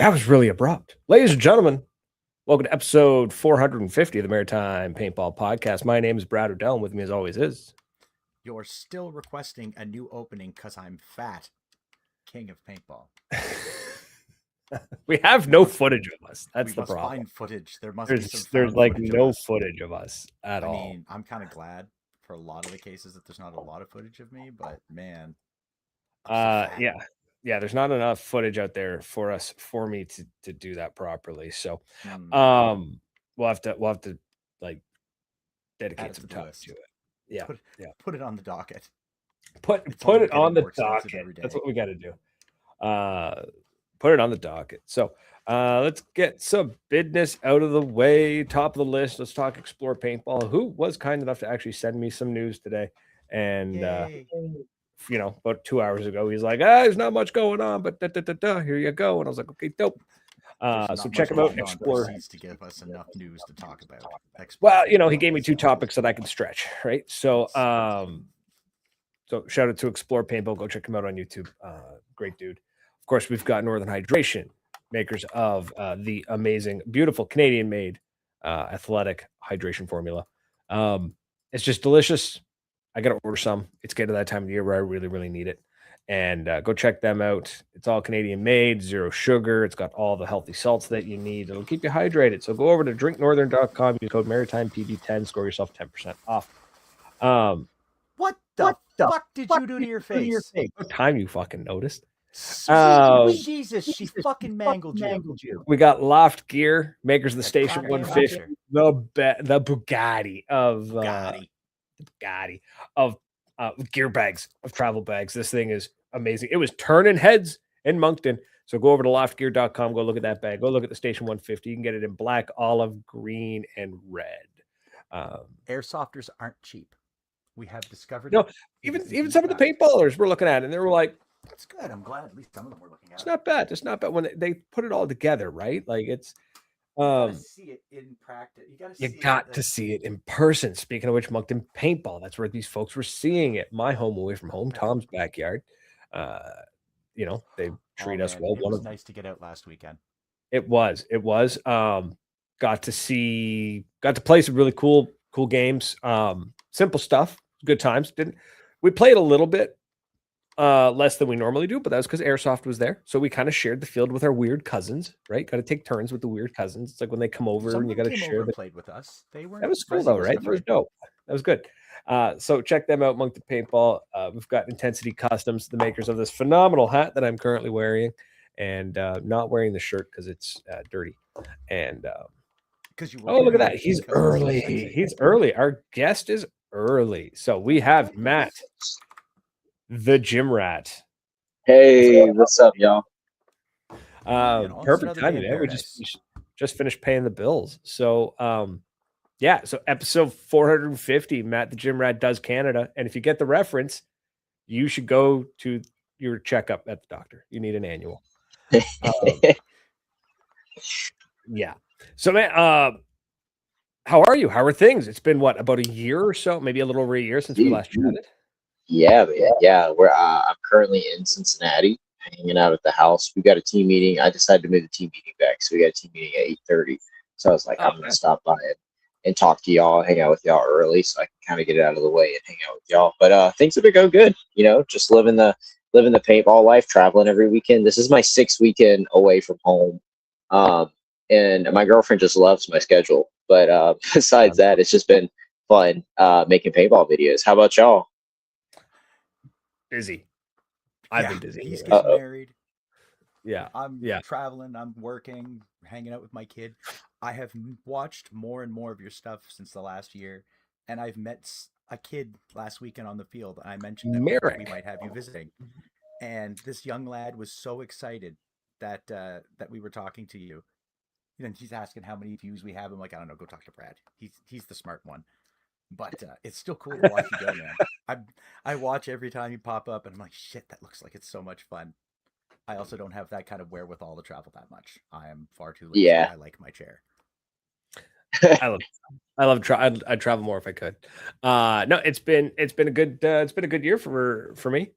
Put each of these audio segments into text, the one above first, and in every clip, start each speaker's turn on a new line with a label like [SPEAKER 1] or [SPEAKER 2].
[SPEAKER 1] That was really abrupt. Ladies and gentlemen, welcome to episode 450 of the Maritime Paintball Podcast. My name is Brad Odell, and with me as always is...
[SPEAKER 2] You're still requesting a new opening because I'm fat. King of Paintball.
[SPEAKER 1] We have no footage of us. That's the
[SPEAKER 2] must
[SPEAKER 1] problem.
[SPEAKER 2] Find footage. There must be some
[SPEAKER 1] There's like no footage of us at all.
[SPEAKER 2] I mean, I'm kind of glad for a lot of the cases that there's not a lot of footage of me, but man.
[SPEAKER 1] Yeah, there's not enough footage out there for me to do that properly. So we'll have to like dedicate some time to it. Yeah.
[SPEAKER 2] Put it on the docket.
[SPEAKER 1] Put it on the docket. That's what we got to do. Put it on the docket. So let's get some business out of the way. Top of the list. Let's talk Explore Paintball, who was kind enough to actually send me some news today. And about 2 hours ago, he's like, there's not much going on, but here you go. And I was like, okay, dope. So check him out. Explore
[SPEAKER 2] to give us enough news to talk about.
[SPEAKER 1] Well, he gave me 2 topics that I can stretch, right? So so shout out to Explore Paintball. Go check him out on YouTube. Great dude. Of course, we've got Northern Hydration, makers of the amazing, beautiful Canadian-made athletic hydration formula. It's just delicious. I got to order some. It's getting to that time of the year where I really, really need it. And go check them out. It's all Canadian-made, 0 sugar. It's got all the healthy salts that you need. It'll keep you hydrated. So go over to drinknorthern.com. Use code MaritimePB10. Score yourself 10% off.
[SPEAKER 2] What the fuck did you do to your face?
[SPEAKER 1] What time you fucking noticed?
[SPEAKER 2] Jesus, she fucking mangled you.
[SPEAKER 1] We got Loft Gear, makers of the Station 150, the Bugatti of gear bags, of travel bags. This thing is amazing. It was turning heads in Moncton. So go over to loftgear.com. Go look at that bag. Go look at the Station 150. You can get it in black, olive, green, and red.
[SPEAKER 2] Airsofters aren't cheap. We have discovered.
[SPEAKER 1] No, even some of the paintballers we're looking at, and they were like,
[SPEAKER 2] "That's good. I'm glad at least some of them were looking at."
[SPEAKER 1] It's not bad. It's not bad when they put it all together, right? Like it's.
[SPEAKER 2] You gotta see it in practice.
[SPEAKER 1] You got to see it in person. Speaking of which, Moncton Paintball. That's where these folks were seeing it. My home away from home, Tom's backyard. They treat us well.
[SPEAKER 2] It was nice to get out last weekend.
[SPEAKER 1] It was. Got to play some really cool games. Simple stuff. Good times. We played a little bit less than we normally do, but that was because Airsoft was there. So we kind of shared the field with our weird cousins, right? Got to take turns with the weird cousins. It's like when they come over and you got to share.
[SPEAKER 2] Played with us.
[SPEAKER 1] That was cool though, right? That was dope. That was good. So check them out, Moncton Paintball. We've got Ntensity Customs, the makers of this phenomenal hat that I'm currently wearing, and not wearing the shirt because it's dirty. And look at that. He's early. He's early. Our guest is early. So we have Matt, the Gym Rat.
[SPEAKER 3] Hey, what's up, y'all?
[SPEAKER 1] Perfect timing, man. We just finished paying the bills. So so episode 450, Matt the Gym Rat does Canada. And if you get the reference, you should go to your checkup at the doctor. You need an annual. Yeah. So man, how are you? How are things? It's been about a year or so, maybe a little over a year since we last chatted.
[SPEAKER 3] Yeah. I'm currently in Cincinnati, hanging out at the house. We got a team meeting. I decided to move the team meeting back, so we got a team meeting at 8:30. So I was like, I'm gonna stop by and talk to y'all, hang out with y'all early, so I can kind of get it out of the way and hang out with y'all. But things have been going good. Just living the paintball life, traveling every weekend. This is my 6th weekend away from home. And my girlfriend just loves my schedule. But besides that, it's just been fun making paintball videos. How about y'all?
[SPEAKER 1] Busy. I've been busy.
[SPEAKER 2] He's getting married.
[SPEAKER 1] Yeah.
[SPEAKER 2] I'm traveling. I'm working, hanging out with my kid. I have watched more and more of your stuff since the last year. And I've met a kid last weekend on the field. I mentioned that we might have you visiting. And this young lad was so excited that we were talking to you. He's asking how many views we have. I'm like, I don't know. Go talk to Brad. He's the smart one. But it's still cool to watch you go, man. I watch every time you pop up, and I'm like, shit, that looks like it's so much fun. I also don't have that kind of wherewithal to travel that much. I am far too lazy.
[SPEAKER 3] Yeah.
[SPEAKER 2] I like my chair.
[SPEAKER 1] I'd travel more if I could. No, it's been a good year for me.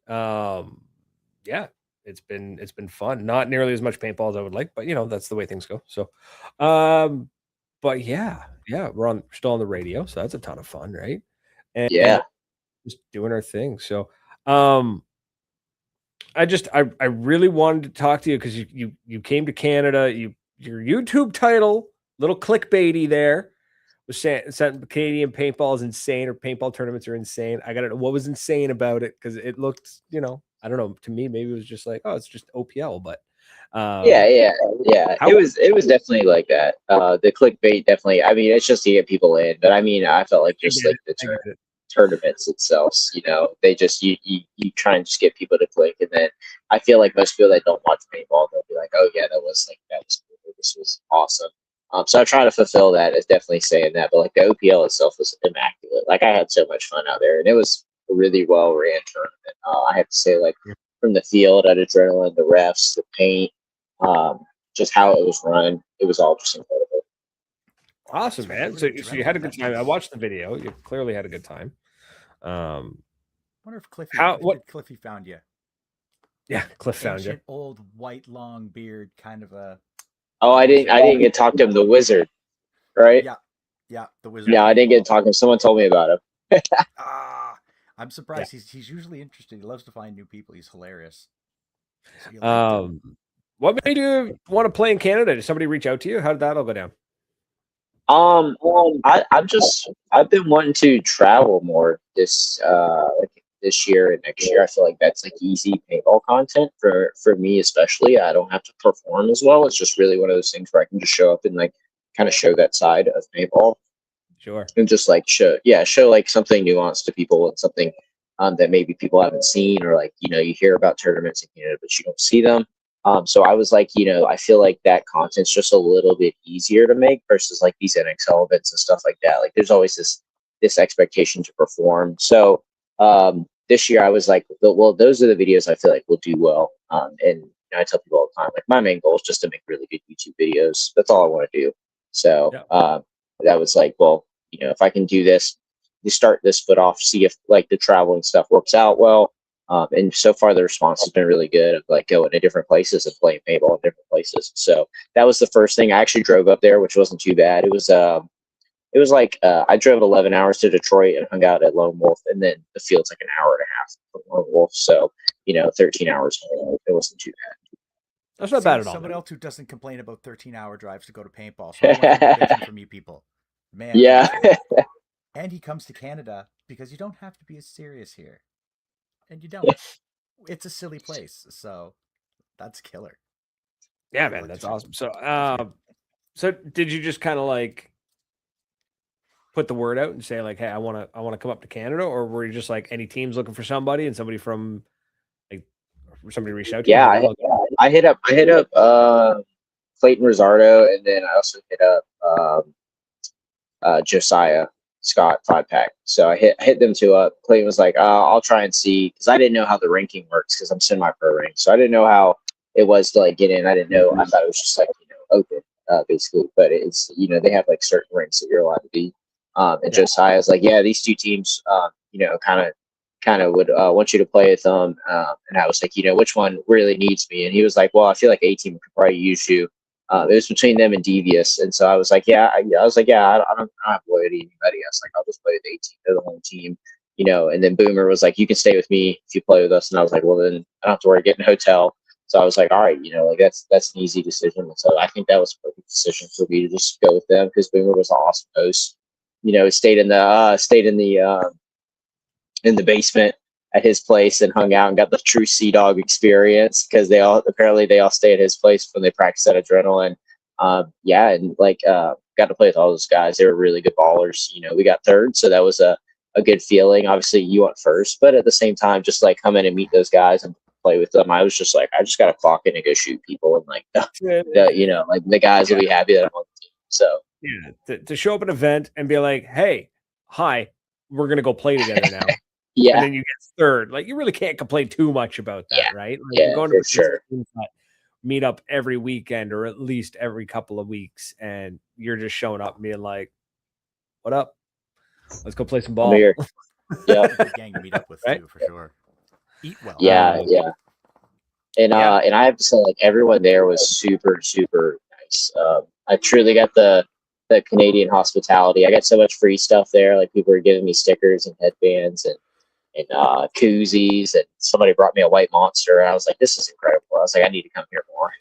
[SPEAKER 1] it's been fun. Not nearly as much paintball as I would like, but that's the way things go. So, but yeah, we're still on the radio, so that's a ton of fun, right? And just doing our thing. So, I really wanted to talk to you because you came to Canada. Your YouTube title, little clickbaity there, was saying Canadian paintball is insane, or paintball tournaments are insane. I gotta know what was insane about it, because it looked, I don't know, to me maybe it was just like, oh, it's just OPL, but
[SPEAKER 3] yeah. It was definitely like that. The clickbait definitely. I mean, it's just to get people in, but I mean, I felt like just like the tournaments itself, they just you try and just get people to click, and then I feel like most people that don't watch paintball, they'll be like, oh yeah, that was cool. This was awesome. So I try to fulfill that as definitely saying that, but like the OPL itself was immaculate. Like I had so much fun out there, and it was a really well ran tournament. I have to say, like from the field, at adrenaline, the refs, the paint, just how it was run, it was all just incredible.
[SPEAKER 1] Awesome, man. So you had a good time. I watched the video. You clearly had a good time.
[SPEAKER 2] Wonder if Cliffy found you.
[SPEAKER 1] Yeah, Cliff found you.
[SPEAKER 2] Old white long beard, kind of a.
[SPEAKER 3] Oh, I didn't get to talk to him. The wizard, right?
[SPEAKER 2] Yeah, the wizard.
[SPEAKER 3] Yeah, I didn't get to talk to him. Someone told me about him.
[SPEAKER 2] I'm surprised. Yeah. He's usually interesting. He loves to find new people. He's hilarious.
[SPEAKER 1] What made you want to play in Canada? Did somebody reach out to you? How did that all go down?
[SPEAKER 3] I've been wanting to travel more this year and next year. I feel like that's like easy paintball content for me, especially. I don't have to perform as well. It's just really one of those things where I can just show up and like kind of show that side of paintball.
[SPEAKER 1] Sure.
[SPEAKER 3] And just like show like something nuanced to people, and something that maybe people haven't seen, or like, you hear about tournaments in Canada, but you don't see them. So I was like, I feel like that content's just a little bit easier to make versus like these NXL events and stuff like that. Like there's always this expectation to perform. So this year I was like, well, those are the videos I feel like will do well. And I tell people all the time, like my main goal is just to make really good YouTube videos. That's all I want to do. So that was like, well, if I can do this, you start this foot off, see if like the traveling stuff works out well. And so far the response has been really good, of like going to different places and playing paintball in different places. So that was the first thing. I actually drove up there, which wasn't too bad. It was like I drove 11 hours to Detroit and hung out at Lone Wolf, and then the field's like an hour and a half from Lone Wolf. So 13 hours. It wasn't too bad.
[SPEAKER 1] That's not bad at all.
[SPEAKER 2] Someone else who doesn't complain about 13-hour drives to go to paintball. So I want motivation from you people, man.
[SPEAKER 3] Yeah.
[SPEAKER 2] And he comes to Canada because you don't have to be as serious here. And you don't. It's a silly place, so that's killer.
[SPEAKER 1] Yeah, man, that's awesome. So did you just kind of like put the word out and say like, hey, I want to come up to Canada, or were you just like any teams looking for somebody, and somebody from like somebody reached out to you?
[SPEAKER 3] Yeah, I hit up Clayton Rizzardo, and then I also hit up Josiah Scott 5-pack. So I hit them two up. Clayton was like, I'll try and see, because I didn't know how the ranking works, because I'm semi-pro rank, so I didn't know how it was to like get in. I didn't know. I thought it was just like open, basically. But it's they have like certain ranks that you're allowed to be. And Josiah's like, yeah, these two teams, kind of would want you to play with them. And I was like, which one really needs me? And he was like, well, I feel like A team could probably use you. It was between them and Devious, and so I was like, I don't have loyalty to anybody. I was like, I'll just play with A team. They're the home team, And then Boomer was like, you can stay with me if you play with us. And I was like, well, then I don't have to worry getting a hotel. So I was like, all right, like that's an easy decision. And so I think that was a perfect decision for me to just go with them, because Boomer was an awesome host. Stayed in the basement at his place and hung out and got the true Sea Dog experience, because they all stay at his place when they practice at Adrenaline. And got to play with all those guys. They were really good ballers. We got third, so that was a good feeling. Obviously you went first, but at the same time, just like come in and meet those guys and play with them, I was just like, I just got to clock in and go shoot people, and like the guys will be happy that I'm on the team. So
[SPEAKER 1] to show up at an event and be like, hey, hi, we're gonna go play together now.
[SPEAKER 3] Yeah.
[SPEAKER 1] And then you get third. Like, you really can't complain too much about that, right? Like,
[SPEAKER 3] you're
[SPEAKER 1] going to
[SPEAKER 3] for sure.
[SPEAKER 1] Meet up every weekend, or at least every couple of weeks, and you're just showing up and being like, what up? Let's go play some ball.
[SPEAKER 3] Yeah.
[SPEAKER 2] Good gang to meet up with, right? Too, for sure. Eat well.
[SPEAKER 3] Yeah. And
[SPEAKER 1] Yeah.
[SPEAKER 3] and I have to say, like everyone there was super super nice. I truly got the Canadian hospitality. I got so much free stuff there. Like people were giving me stickers and headbands and koozies, and somebody brought me a white monster. And I was like, this is incredible. I was like, I need to come here more.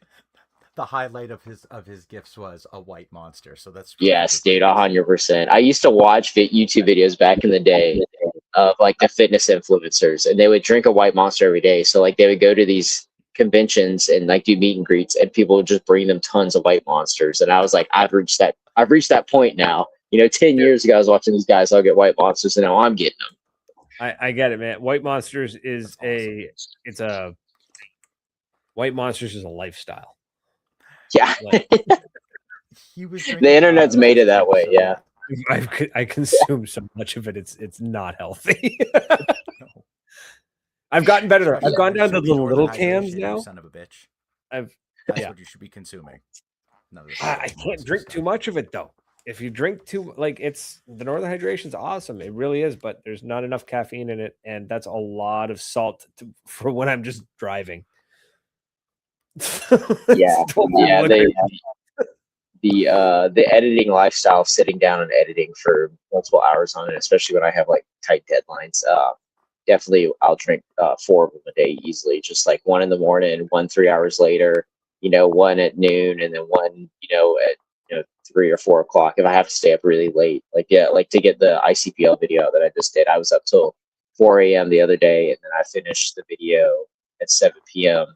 [SPEAKER 2] The highlight of his gifts was a white monster. So that's
[SPEAKER 3] Yes, dude,
[SPEAKER 2] great.
[SPEAKER 3] 100%. I used to watch YouTube videos back in the day of like the fitness influencers, and they would drink a white monster every day. So like they would go to these conventions and like do meet and greets, and people would just bring them tons of white monsters. And I was like, I've reached that point now. 10 years ago, I was watching these guys all get white monsters, and now I'm getting them.
[SPEAKER 1] I get it, man. White Monsters is
[SPEAKER 2] awesome.
[SPEAKER 1] White Monsters is a lifestyle.
[SPEAKER 3] Yeah.
[SPEAKER 1] Like,
[SPEAKER 2] he was drinking
[SPEAKER 3] the internet's made it that way. Yeah.
[SPEAKER 1] I consume so much of it. It's not healthy.
[SPEAKER 2] No.
[SPEAKER 1] I've gotten better.
[SPEAKER 2] Especially
[SPEAKER 1] I've gone
[SPEAKER 2] when
[SPEAKER 1] down to
[SPEAKER 2] it's
[SPEAKER 1] the
[SPEAKER 2] Northern
[SPEAKER 1] little
[SPEAKER 2] Hydration,
[SPEAKER 1] cans
[SPEAKER 2] you
[SPEAKER 1] now.
[SPEAKER 2] son of a bitch.
[SPEAKER 1] That's
[SPEAKER 2] what you should be consuming.
[SPEAKER 1] I can't drink too much of it though. If you drink too, like it's the Northern Hydration's awesome. It really is, but there's not enough caffeine in it, and that's a lot of salt for when I'm just driving.
[SPEAKER 3] Yeah, the editing lifestyle, sitting down and editing for multiple hours on it, especially when I have like tight deadlines. Definitely, I'll drink 4 of them a day easily. Just like one in the morning, one 3 hours later, one at noon, and then one, at 3 or 4 o'clock if I have to stay up really late. Like to get the ICPL video that I just did, I was up till 4 a.m. the other day, and then I finished the video at 7 p.m.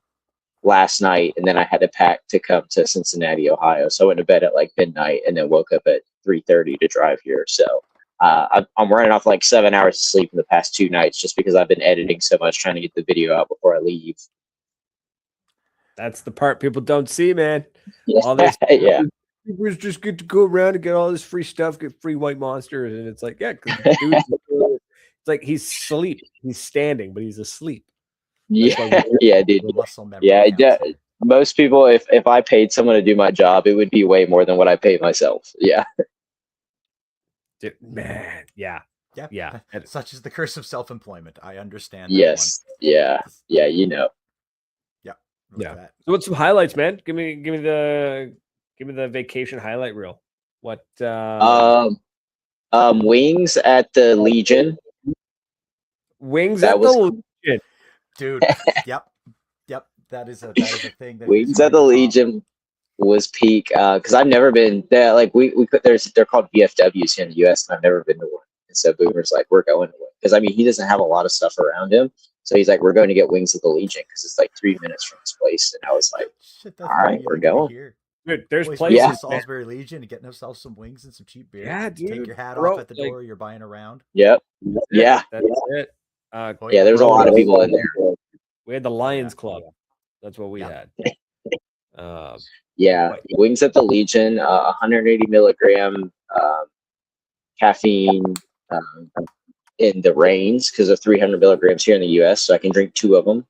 [SPEAKER 3] last night, and then I had to pack to come to Cincinnati, Ohio. So I went to bed at like midnight, and then woke up at 3:30 to drive here. So I'm running off like 7 hours of sleep in the past 2 nights just because I've been editing so much, trying to get the video out before I leave.
[SPEAKER 1] That's the part people don't see, man.
[SPEAKER 3] Yeah.
[SPEAKER 1] All this,
[SPEAKER 3] yeah.
[SPEAKER 1] It's just good to go around and get all this free stuff, get free white monsters, and it's like, yeah, dude, it's like he's asleep, he's standing, but he's asleep.
[SPEAKER 3] Yeah, dude.
[SPEAKER 2] Muscle memory.
[SPEAKER 3] Yeah, most people, if I paid someone to do my job, it would be way more than what I pay myself. Yeah.
[SPEAKER 1] Dude, man, yeah.
[SPEAKER 2] Such is the curse of self-employment. I understand.
[SPEAKER 3] Yes. Yeah. Yeah.
[SPEAKER 2] Yeah.
[SPEAKER 1] So what's some highlights, man? Give me the vacation highlight reel. What?
[SPEAKER 3] Wings at the Legion.
[SPEAKER 1] Wings at the Legion,
[SPEAKER 2] dude. Yep. That is a thing.
[SPEAKER 3] Wings at the Legion was peak because I've never been there. Like they're called VFWs here in the US, and I've never been to one. And so Boomer's like, we're going to one because he doesn't have a lot of stuff around him. So he's like, we're going to get Wings at the Legion because it's like 3 minutes from his place. And I was like, all right, we're going.
[SPEAKER 1] Dude, there's places
[SPEAKER 2] in Salisbury Legion and getting himself some wings and some cheap beer.
[SPEAKER 1] Yeah, dude.
[SPEAKER 2] Take your hat off at the door. You're buying around.
[SPEAKER 3] Yep. Yeah.
[SPEAKER 1] That's it.
[SPEAKER 3] Yeah, there's a lot of people in there.
[SPEAKER 1] We had the Lions Club. That's what we had.
[SPEAKER 3] Wings at the Legion, 180 milligram caffeine in the Reigns because of 300 milligrams here in the US, so I can drink 2 of them.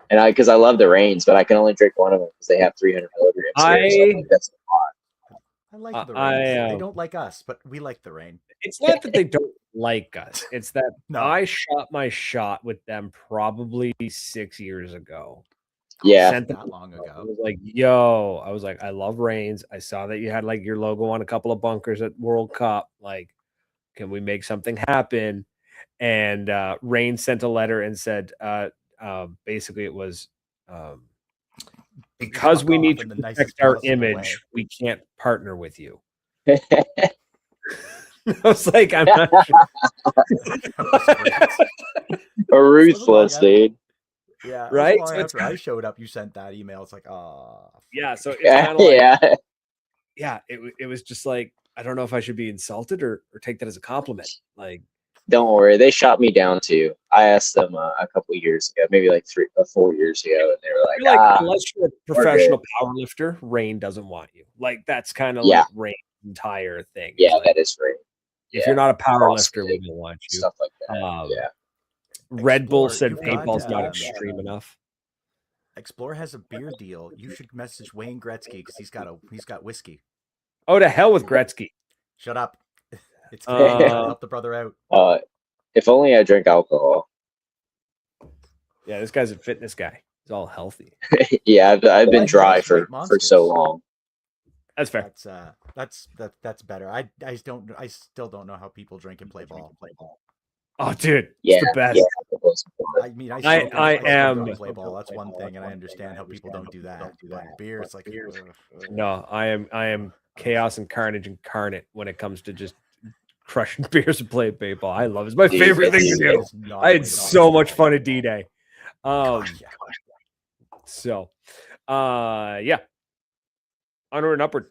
[SPEAKER 3] And because I love the Reigns, but I can only drink 1 of them because they have 300 milligrams here, so that's a lot.
[SPEAKER 2] I like the Reigns. They don't like us, but we like the Reign.
[SPEAKER 1] It's not that they don't like us. It's that I shot my shot with them probably 6 years ago.
[SPEAKER 3] Yeah,
[SPEAKER 2] sent them that long ago.
[SPEAKER 1] I was like, yo, I love Reigns. I saw that you had like your logo on a couple of bunkers at World Cup. Like, can we make something happen? And Reigns sent a letter and said, basically it was because we need to protect our image, we can't partner with you. I was like, I'm not
[SPEAKER 3] sure. Ruthless, dude.
[SPEAKER 2] Yeah,
[SPEAKER 1] right.
[SPEAKER 2] So after I showed up, you sent that email. It's like, oh,
[SPEAKER 1] yeah. So it's kind of like, it was just like, I don't know if I should be insulted or take that as a compliment. Like,
[SPEAKER 3] don't worry, they shot me down too. I asked them a couple of years ago, maybe like 3 or 4 years ago, and they were like,
[SPEAKER 1] unless you're a professional powerlifter, Reign doesn't want you. Like, that's kind of like Reign's entire thing.
[SPEAKER 3] Yeah,
[SPEAKER 1] like,
[SPEAKER 3] that is Reign.
[SPEAKER 1] If you're not a powerlifter, we don't want you.
[SPEAKER 3] Stuff like that.
[SPEAKER 1] Red Bull said paintball's not extreme enough.
[SPEAKER 2] Explore has a beer deal. You should message Wayne Gretzky because he's got whiskey.
[SPEAKER 1] Oh, to hell with Gretzky.
[SPEAKER 2] Shut up. It's help the brother out.
[SPEAKER 3] If only I drink alcohol.
[SPEAKER 1] Yeah, this guy's a fitness guy. He's all healthy.
[SPEAKER 3] Yeah, I've been
[SPEAKER 2] Well,
[SPEAKER 3] dry
[SPEAKER 2] that's
[SPEAKER 3] for
[SPEAKER 2] great
[SPEAKER 3] so
[SPEAKER 2] monsters.
[SPEAKER 3] long.
[SPEAKER 1] That's fair.
[SPEAKER 2] That's better. I still don't know how people drink and play ball.
[SPEAKER 1] Oh, dude,
[SPEAKER 3] Yeah,
[SPEAKER 1] it's the best.
[SPEAKER 3] yeah.
[SPEAKER 2] I mean, I
[SPEAKER 1] I
[SPEAKER 2] smoke and
[SPEAKER 1] am.
[SPEAKER 2] don't play ball. That's one thing, and I understand how people don't do that. But beer, it's like,
[SPEAKER 1] No, I am chaos and carnage incarnate when it comes to just crushing beers and playing paintball. I love it. It's my
[SPEAKER 3] Dude,
[SPEAKER 1] favorite thing to
[SPEAKER 2] it
[SPEAKER 1] do.
[SPEAKER 2] is not
[SPEAKER 1] I
[SPEAKER 2] a
[SPEAKER 1] had
[SPEAKER 2] way to
[SPEAKER 1] so
[SPEAKER 2] play
[SPEAKER 1] much
[SPEAKER 2] ball.
[SPEAKER 1] fun at D-Day.
[SPEAKER 2] God, yeah.
[SPEAKER 1] So yeah. Onward and upward.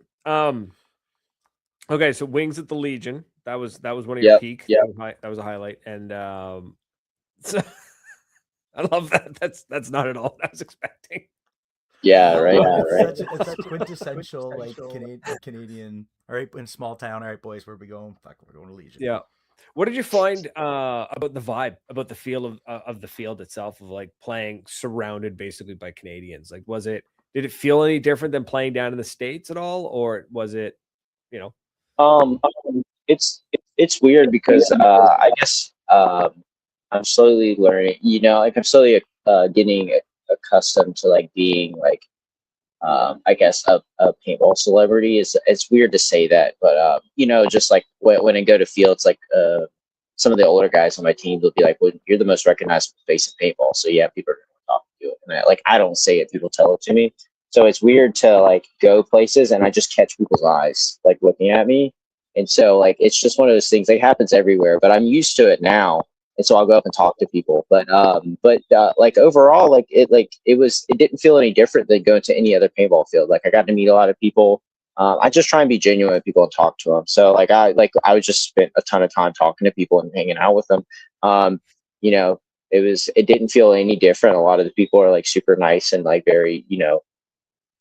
[SPEAKER 1] Okay, so Wings at the Legion. That was one of your peak.
[SPEAKER 3] Yep.
[SPEAKER 1] That was a highlight. And so I love that. That's not at all what I was expecting.
[SPEAKER 3] Yeah,
[SPEAKER 2] No,
[SPEAKER 3] right.
[SPEAKER 2] it's such quintessential like Canadian. All right, in small town. All right, boys, where we going? Fuck, we're going to Legion.
[SPEAKER 1] Yeah. What did you find about the vibe, about the feel of the field itself, of like playing surrounded basically by Canadians? Like, did it feel any different than playing down in the States at all, or was it, you know?
[SPEAKER 3] It's weird because I guess I'm slowly learning. Like I'm slowly getting accustomed to like being like I guess a paintball celebrity. It's weird to say that, but just like when I go to fields, like some of the older guys on my team will be like, "Well, you're the most recognizable face in paintball, so yeah, people are going to talk to you." And I don't say it; people tell it to me. So it's weird to like go places and I just catch people's eyes like looking at me, and so like it's just one of those things. It happens everywhere, but I'm used to it now. And so I'll go up and talk to people. But like overall, it didn't feel any different than going to any other paintball field. Like I got to meet a lot of people. I just try and be genuine with people and talk to them. So I would just spend a ton of time talking to people and hanging out with them. Um, it didn't feel any different. A lot of the people are like super nice and like very,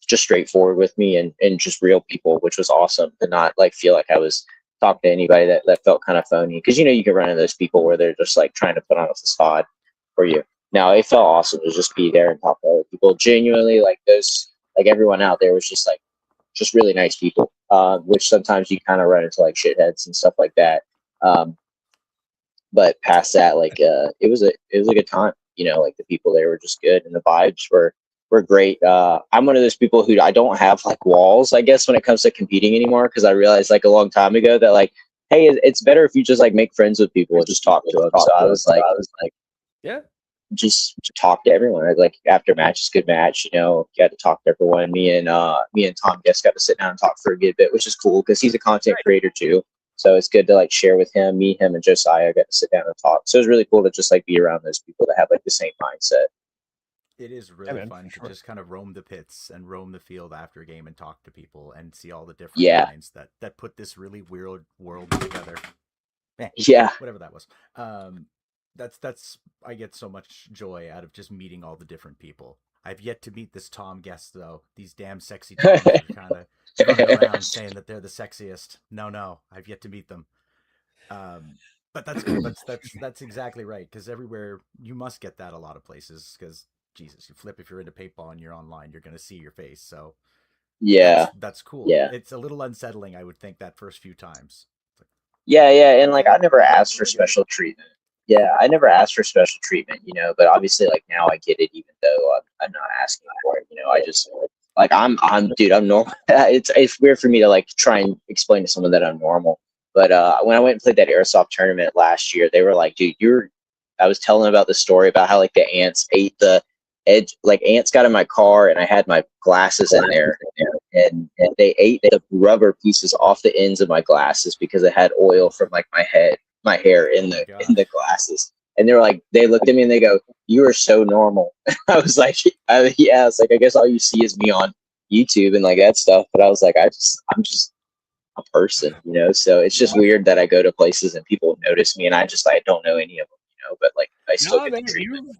[SPEAKER 3] just straightforward with me and just real people, which was awesome to not like feel like I was talking to anybody that felt kind of phony. Because you can run into those people where they're just like trying to put on a facade for you. Now it felt awesome to just be there and talk to other people. Genuinely, like everyone out there was just really nice people. Which sometimes you kind of run into like shitheads and stuff like that. But past that, it was a good time. Like the people there were just good and the vibes were great. I'm one of those people who I don't have like walls, I guess, when it comes to competing anymore, because I realized like a long time ago that like, hey, it's better if you just like make friends with people and just talk to them. So I was like,
[SPEAKER 1] Yeah.
[SPEAKER 3] just talk to everyone. Like after match, good match, got to talk to everyone. Me and Tom Guest got to sit down and talk for a good bit, which is cool because he's a content creator too. So it's good to like share with him. Me, him, and Josiah got to sit down and talk. So it was really cool to just like be around those people that have like the same mindset.
[SPEAKER 2] It is really fun to
[SPEAKER 1] sure.
[SPEAKER 2] just kind of roam the pits and roam the field after a game and talk to people and see all the different minds that put this really weird world together.
[SPEAKER 3] Yeah.
[SPEAKER 2] Whatever that was. That's I get so much joy out of just meeting all the different people. I've yet to meet this Tom Guest though. These damn sexy Toms are kind of running around saying that they're the sexiest. No, I've yet to meet them. But that's cool. That's exactly right. Because everywhere you must get that a lot of places. Because Jesus, you flip if you're into paintball and you're online, you're going to see your face. So
[SPEAKER 3] yeah,
[SPEAKER 2] that's cool.
[SPEAKER 3] Yeah,
[SPEAKER 2] it's a little unsettling, I would think, that first few times. Like,
[SPEAKER 3] yeah, and like I never asked for special treatment. Yeah, I never asked for special treatment, but obviously like now I get it, even though I'm not asking for it. I just like dude, I'm normal. It's weird for me to like try and explain to someone that I'm normal. But when I went and played that airsoft tournament last year, they were like, dude, I was telling them about the story about how like the ants ate the edge, like ants got in my car and I had my glasses in there and they ate the rubber pieces off the ends of my glasses because it had oil from like my hair in the glasses. And they looked at me and they go, "You are so normal." I was like, yeah, it's like, I guess all you see is me on YouTube and like that stuff. But I was like, I'm just a person, so it's just weird that I go to places and people notice me and I don't know any of them, but like I still get the treatment.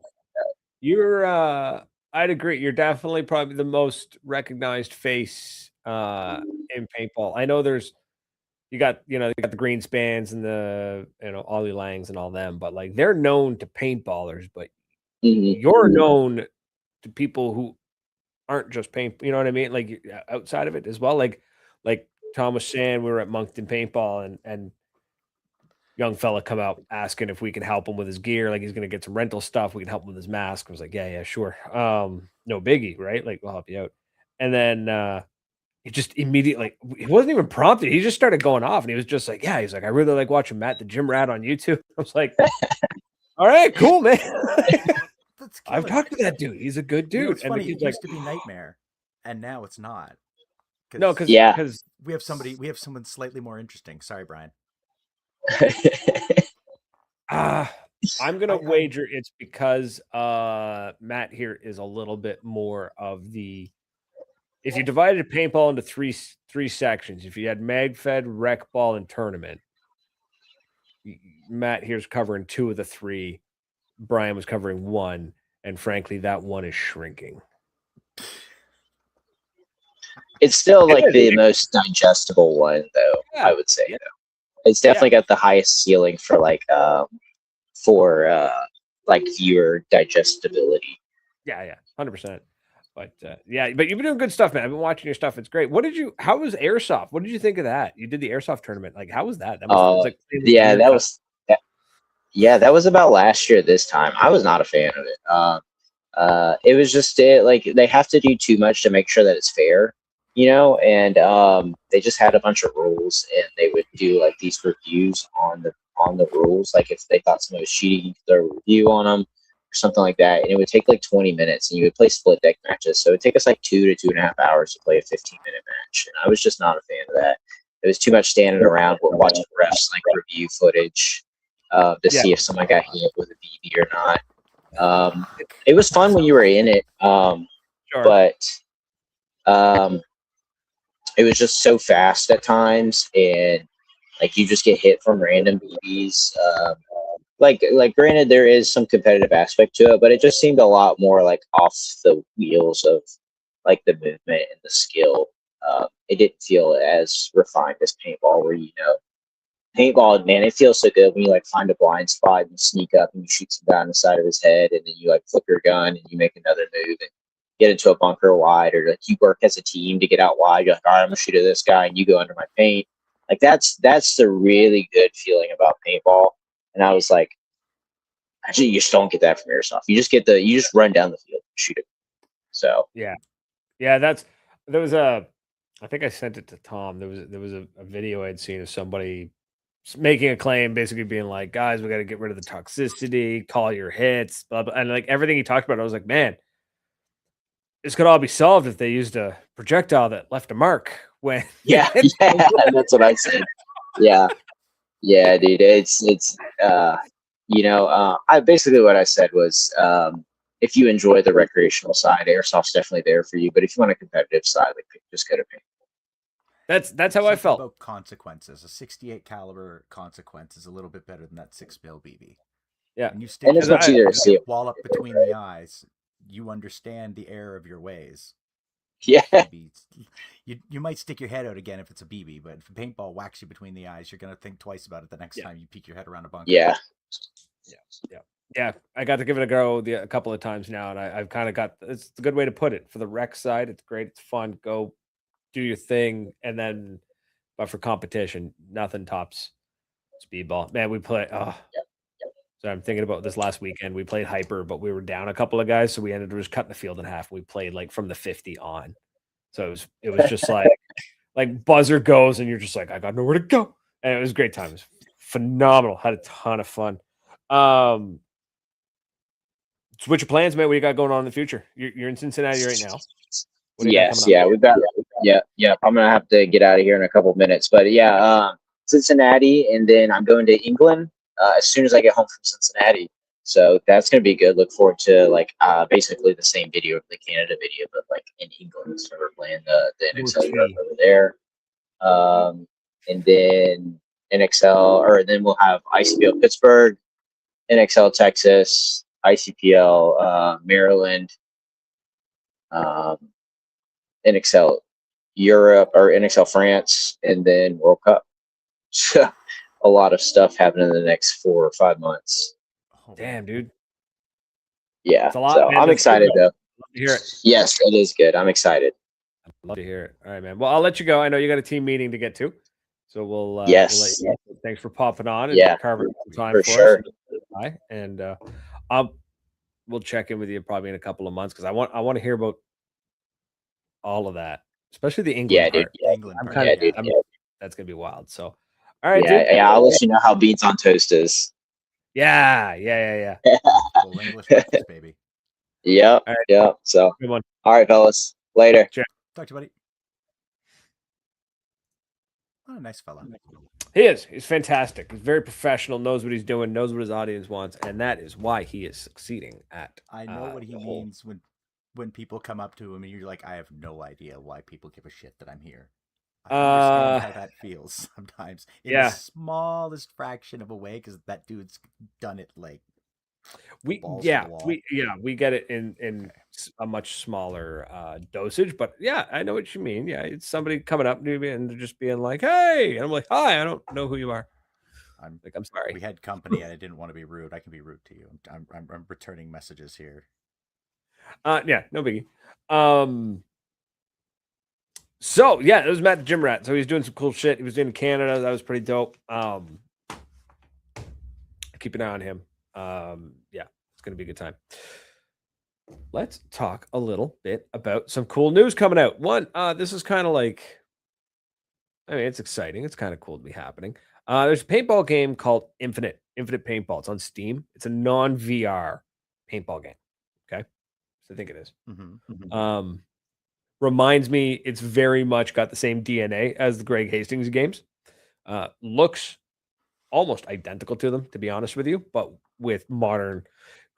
[SPEAKER 1] I'd agree. You're definitely probably the most recognized face in paintball. I know you got the Greenspans and the Ollie Langs and all them, but like they're known to paintballers, but you're known to people who aren't just paint. You know what I mean? Like outside of it as well. Like Tom was saying, we were at Moncton Paintball and young fella come out asking if we can help him with his gear. Like he's going to get some rental stuff. We can help him with his mask. I was like, yeah, sure. No biggie, right? Like we'll help you out. And then he just immediately, he wasn't even prompted. He just started going off and he was just like, yeah, he's like, I really like watching Matt the Gym Rat on YouTube. I was like, all right, cool, man. I've talked to that dude. He's a good dude.
[SPEAKER 2] It's funny. It used to be Nightmare, and now it's not.
[SPEAKER 1] No, because
[SPEAKER 2] we have someone slightly more interesting. Sorry, Brian.
[SPEAKER 1] I'm gonna wager it's because Matt here is a little bit more of the. If you divided paintball into three sections, if you had MagFed, Rec Ball, and Tournament, Matt here's covering 2 of the 3. Brian was covering 1, and frankly, that 1 is shrinking.
[SPEAKER 3] It's still like the most digestible one, though. Yeah. I would say, though. It's definitely got the highest ceiling for like viewer digestibility.
[SPEAKER 1] Yeah, 100%. But but you've been doing good stuff, man. I've been watching your stuff. It's great. How was Airsoft? What did you think of that? You did the Airsoft tournament. Like, how was that? That
[SPEAKER 3] was about last year this time. I was not a fan of it. It was just like they have to do too much to make sure that it's fair, and they just had a bunch of rules, and they would do like these reviews on the rules. Like if they thought somebody was cheating, you could throw a review on them or something like that, and it would take like 20 minutes, and you would play split deck matches. So it would take us like 2 to 2.5 hours to play a 15-minute match, and I was just not a fan of that. It was too much standing around watching refs like review footage to see if someone got hit with a BB or not. It was fun when you were in it, but it was just so fast at times, and like you just get hit from random BBs. Like granted, there is some competitive aspect to it, but it just seemed a lot more like off the wheels of like the movement and the skill. It didn't feel as refined as paintball, where paintball, man, it feels so good when you like find a blind spot and you sneak up and you shoot some guy on the side of his head, and then you like flip your gun and you make another move and get into a bunker wide, or like you work as a team to get out wide. You're like, all right, I'm gonna shoot at this guy, and you go under my paint. Like that's the really good feeling about paintball. And I was like, actually, you just don't get that from Airsoft. You just run down the field and shoot it. So
[SPEAKER 1] yeah, I think I sent it to Tom. There was a video I'd seen of somebody making a claim, basically being like, guys, we got to get rid of the toxicity, call your hits, blah, blah. And like everything he talked about, I was like, man, this could all be solved if they used a projectile that left a mark when.
[SPEAKER 3] Yeah, that's what I said. Yeah, dude. I basically what I said was, if you enjoy the recreational side, Airsoft's definitely there for you. But if you want a competitive side, like just go to paint.
[SPEAKER 1] That's how I felt.
[SPEAKER 2] About consequences, a 68 caliber consequence is a little bit better than that 6mm BB.
[SPEAKER 1] Yeah,
[SPEAKER 2] and you stick your wall up between the eyes. You understand the error of your ways.
[SPEAKER 3] Yeah,
[SPEAKER 2] you might stick your head out again if it's a BB, but if a paintball whacks you between the eyes, you're gonna think twice about it the next time you peek your head around a bunker.
[SPEAKER 3] Yeah.
[SPEAKER 1] I got to give it a go a couple of times now, and I've kind of got. It's a good way to put it. For the rec side, it's great. It's fun. Go do your thing, and then, but for competition, nothing tops speedball. Man, we play. So I'm thinking about this last weekend. We played hyper, but we were down a couple of guys, so we ended up just cutting the field in half. We played like from the 50 on, so it was just like buzzer goes, and you're just like, I got nowhere to go, and it was a great time. It was phenomenal. Had a ton of fun. So what's your plans, man? What you got going on in the future? You're in Cincinnati right now.
[SPEAKER 3] Yes, we've got. Yeah. I'm gonna have to get out of here in a couple of minutes, but Cincinnati, and then I'm going to England as soon as I get home from Cincinnati. So that's gonna be good. Look forward to basically the same video of the Canada video, but like in England. So we're playing the NXL Europe over there, and then then we'll have ICPL Pittsburgh, NXL Texas, ICPL Maryland, NXL Europe or NXL France, and then World Cup. So a lot of stuff happening in the next 4 or 5 months.
[SPEAKER 1] Damn, dude.
[SPEAKER 3] Yeah.
[SPEAKER 1] It's a lot,
[SPEAKER 3] so
[SPEAKER 1] man.
[SPEAKER 3] I'm excited though.
[SPEAKER 1] Love to hear it.
[SPEAKER 3] Yes, it is good. I'm excited.
[SPEAKER 1] I'd love to hear it. All right, man. Well, I'll let you go. I know you got a team meeting to get to. So we'll
[SPEAKER 3] Yes.
[SPEAKER 1] let you know. Thanks for popping on and
[SPEAKER 3] Yeah,
[SPEAKER 1] carving out some time
[SPEAKER 3] for
[SPEAKER 1] for
[SPEAKER 3] sure.
[SPEAKER 1] us. And we'll check in with you probably in a couple of months because I want to hear about all of that, especially the England
[SPEAKER 3] Yeah, dude.
[SPEAKER 1] part.
[SPEAKER 2] England
[SPEAKER 1] I'm
[SPEAKER 2] part,
[SPEAKER 1] kind of
[SPEAKER 3] dude.
[SPEAKER 1] that's gonna be wild. So, all right,
[SPEAKER 3] Yeah,
[SPEAKER 1] dude.
[SPEAKER 3] yeah. I'll let you know how beans on toast is.
[SPEAKER 1] Yeah.
[SPEAKER 2] Full English breakfast, baby.
[SPEAKER 3] Yep.
[SPEAKER 1] All right.
[SPEAKER 3] Yep. So,
[SPEAKER 1] Good one.
[SPEAKER 3] all right, fellas. Later.
[SPEAKER 2] Talk to you, buddy. What a nice fella.
[SPEAKER 1] He is. He's fantastic. He's very professional. Knows what he's doing. Knows what his audience wants, and that is why he is succeeding at.
[SPEAKER 2] I know what he means when people come up to him and you're like, I have no idea why people give a shit that I'm here. I understand how that feels sometimes in the smallest fraction of a way because that dude's done it like
[SPEAKER 1] we get it in a much smaller dosage, but yeah, I know what you mean. Yeah, it's somebody coming up to me and just being like, "Hey," and I'm like, "Hi, I don't know who you are." I'm sorry.
[SPEAKER 2] We had company and I didn't want to be rude. I can be rude to you. I'm returning messages here.
[SPEAKER 1] Yeah, no biggie. So yeah, it was Matt the Gym Rat. So he's doing some cool shit. He was in Canada. That was pretty dope. Keep an eye on him. Yeah, it's gonna be a good time. Let's talk a little bit about some cool news coming out. One, this is kind of like, I mean, it's exciting. It's kind of cool to be happening. There's a paintball game called Infinite Paintball. It's on Steam. It's a non-VR paintball game. Okay, so I think it is.
[SPEAKER 2] Mm-hmm.
[SPEAKER 1] Reminds me, it's very much got the same DNA as the Greg Hastings games. Looks almost identical to them, to be honest with you, but with modern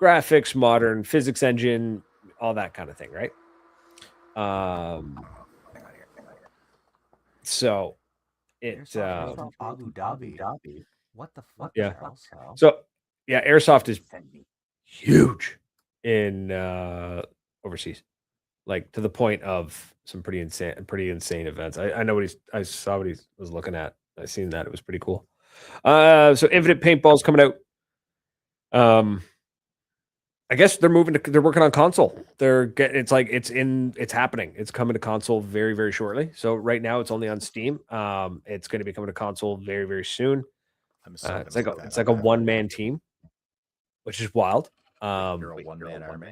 [SPEAKER 1] graphics, modern physics engine, all that kind of thing, right? So it's
[SPEAKER 2] Abu Dhabi. What the fuck?
[SPEAKER 1] Yeah.
[SPEAKER 2] Also?
[SPEAKER 1] So yeah, Airsoft is huge in overseas, like to the point of some pretty insane events. I know I saw what he was looking at. I seen that. It was pretty cool. So Infinite Paintball's coming out. I guess they're working on console. It's happening. It's coming to console very, very shortly. So right now it's only on Steam. It's going to be coming to console very, very soon. It's like a one-man team, which is wild.
[SPEAKER 2] You're a one-man army.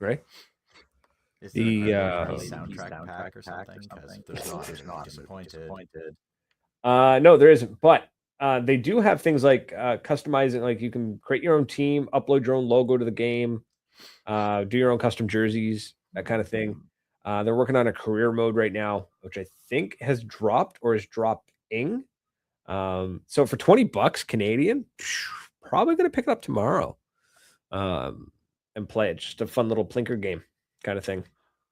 [SPEAKER 1] Right?
[SPEAKER 2] Is there a soundtrack pack or something? Because there's not. Disappointed.
[SPEAKER 1] No, there isn't. But they do have things like customizing. Like you can create your own team, upload your own logo to the game, do your own custom jerseys, that kind of thing. They're working on a career mode right now, which I think has dropped or is dropping. So for $20 Canadian, probably going to pick it up tomorrow and play it. Just a fun little plinker game kind of thing.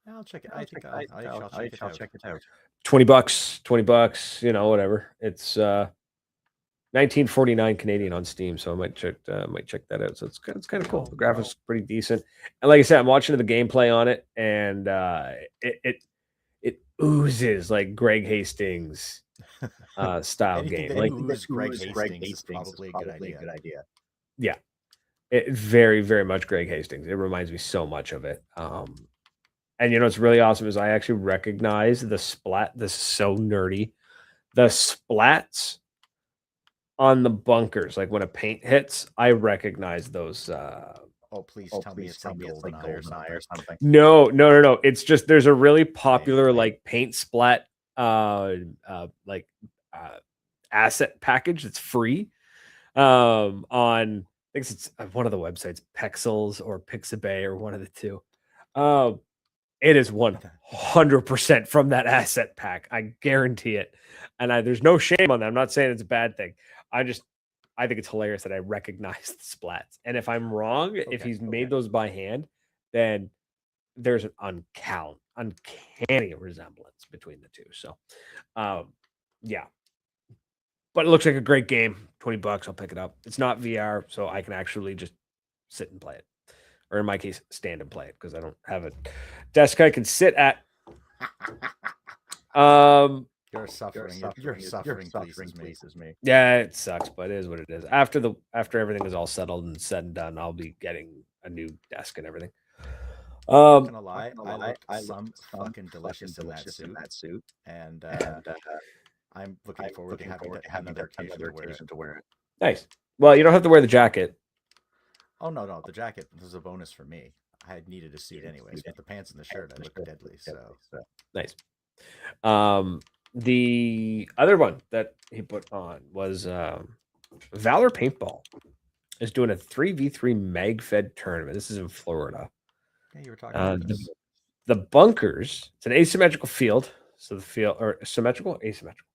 [SPEAKER 2] I'll check it. I think I'll check it out.
[SPEAKER 1] $20, you know, whatever. It's 1949 Canadian on Steam, so I might check that out. So it's kind of cool. The graphics is pretty decent, and like I said, I'm watching the gameplay on it, and it oozes like Greg Hastings style game. Like
[SPEAKER 2] Greg Hastings is probably a good idea.
[SPEAKER 1] Yeah, it very, very much Greg Hastings. It reminds me so much of it. And you know what's really awesome is I actually recognize the splat. This is so nerdy. The splats on the bunkers, like when a paint hits, I recognize those.
[SPEAKER 2] Please tell me it's like GoldenEye or something.
[SPEAKER 1] No. It's just there's a really popular like paint splat asset package that's free on I think it's one of the websites, Pexels or Pixabay or one of the two. It is 100% from that asset pack. I guarantee it. And there's no shame on that. I'm not saying it's a bad thing. I think it's hilarious that I recognize the splats. And if I'm wrong, if he's made those by hand, then there's an uncanny resemblance between the two. So, yeah. But it looks like a great game. $20, I'll pick it up. It's not VR, so I can actually just sit and play it. Or in my case, stand and play it because I don't have a desk I can sit at.
[SPEAKER 2] You're suffering. You're suffering. Pleases me.
[SPEAKER 1] Yeah, it sucks, but it is what it is. After everything is all settled and said and done, I'll be getting a new desk and everything.
[SPEAKER 2] I'm not gonna lie, I looked some fucking delicious in that suit. And I'm looking forward to having another occasion to wear it.
[SPEAKER 1] Nice. Well, you don't have to wear the jacket.
[SPEAKER 2] Oh no, the jacket was a bonus for me. I had needed a suit anyways, but the pants and the shirt, I look deadly. So
[SPEAKER 1] nice. The other one that he put on was Valor Paintball is doing a 3v3 mag-fed tournament. This is in Florida.
[SPEAKER 2] Yeah, you were talking about this.
[SPEAKER 1] The bunkers, it's an asymmetrical field. So the field, or symmetrical, asymmetrical.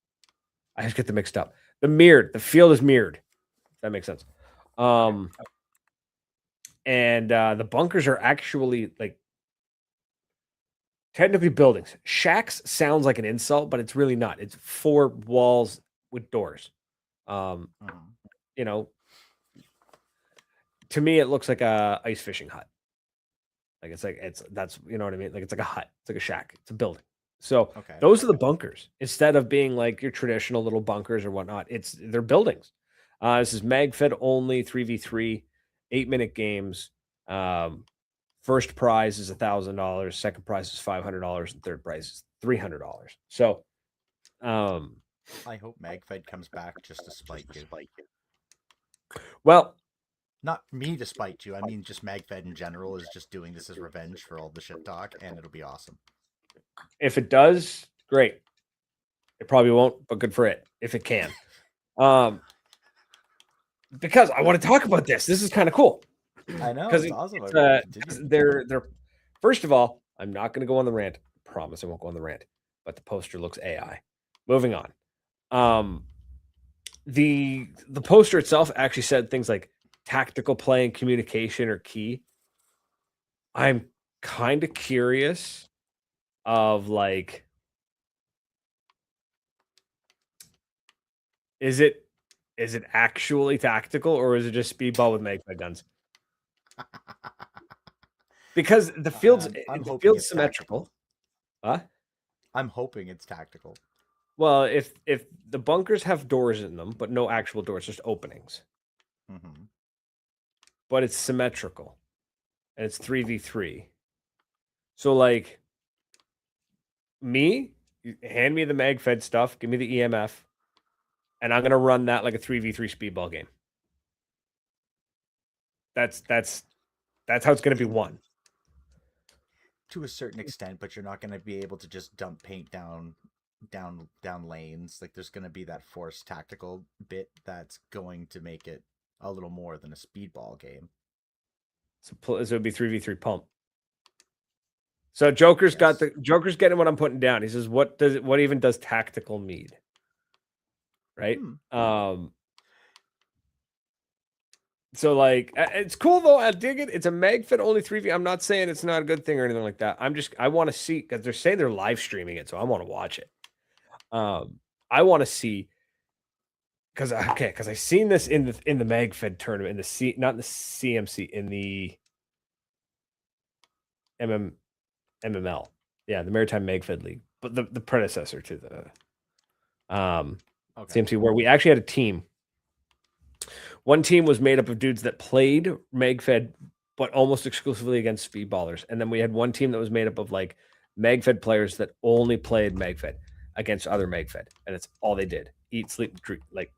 [SPEAKER 1] I just get them mixed up. The field is mirrored. If that makes sense. And the bunkers are actually like technically buildings. Shacks sounds like an insult, but it's really not. It's 4 walls with doors. You know, to me, it looks like a ice fishing hut. Like that's you know what I mean. Like it's like a hut. It's like a shack. It's a building. So those are the bunkers instead of being like your traditional little bunkers or whatnot. They're buildings. This is mag-fed only 3v3, 8-minute games. First prize is $1,000, second prize is $500, and third prize is $300. So,
[SPEAKER 2] I hope MagFed comes back just to spite you.
[SPEAKER 1] Well,
[SPEAKER 2] not me to spite you. I mean, just MagFed in general is just doing this as revenge for all the shit talk, and it'll be awesome.
[SPEAKER 1] If it does, great. It probably won't, but good for it if it can. Because I want to talk about this. This is kind of cool.
[SPEAKER 2] I know it's awesome.
[SPEAKER 1] They're first of all, I'm not going to go on the rant. I promise I won't go on the rant. But the poster looks AI. Moving on. The poster itself actually said things like tactical play and communication are key. I'm kind of curious of like, is it actually tactical or is it just speedball with magpie guns? Because the field's symmetrical. Huh?
[SPEAKER 2] I'm hoping it's tactical.
[SPEAKER 1] Well, if the bunkers have doors in them, but no actual doors, just openings. But it's symmetrical. And it's 3v3. So like me, hand me the mag-fed stuff, give me the EMF, and I'm gonna run that like a 3v3 speedball game. That's how it's gonna be won.
[SPEAKER 2] To a certain extent, but you're not gonna be able to just dump paint down lanes. Like there's gonna be that forced tactical bit that's going to make it a little more than a speedball game.
[SPEAKER 1] So it would be 3v3 pump. So Joker's getting what I'm putting down. He says, what even does tactical mean? Right? So like it's cool though. I dig it. It's a mag-fed only 3v. I'm not saying it's not a good thing or anything like that. I want to see, because they're saying they're live streaming it, so I want to watch it. I want to see because I seen this in the mag-fed tournament not in the CMC, in the MML. Yeah, the Maritime Mag-Fed League, but the predecessor to the CMC, where we actually had a team. One team was made up of dudes that played Mag-Fed, but almost exclusively against speedballers. And then we had one team that was made up of like Mag-Fed players that only played Mag-Fed against other Mag-Fed. And it's all they did. Eat, sleep,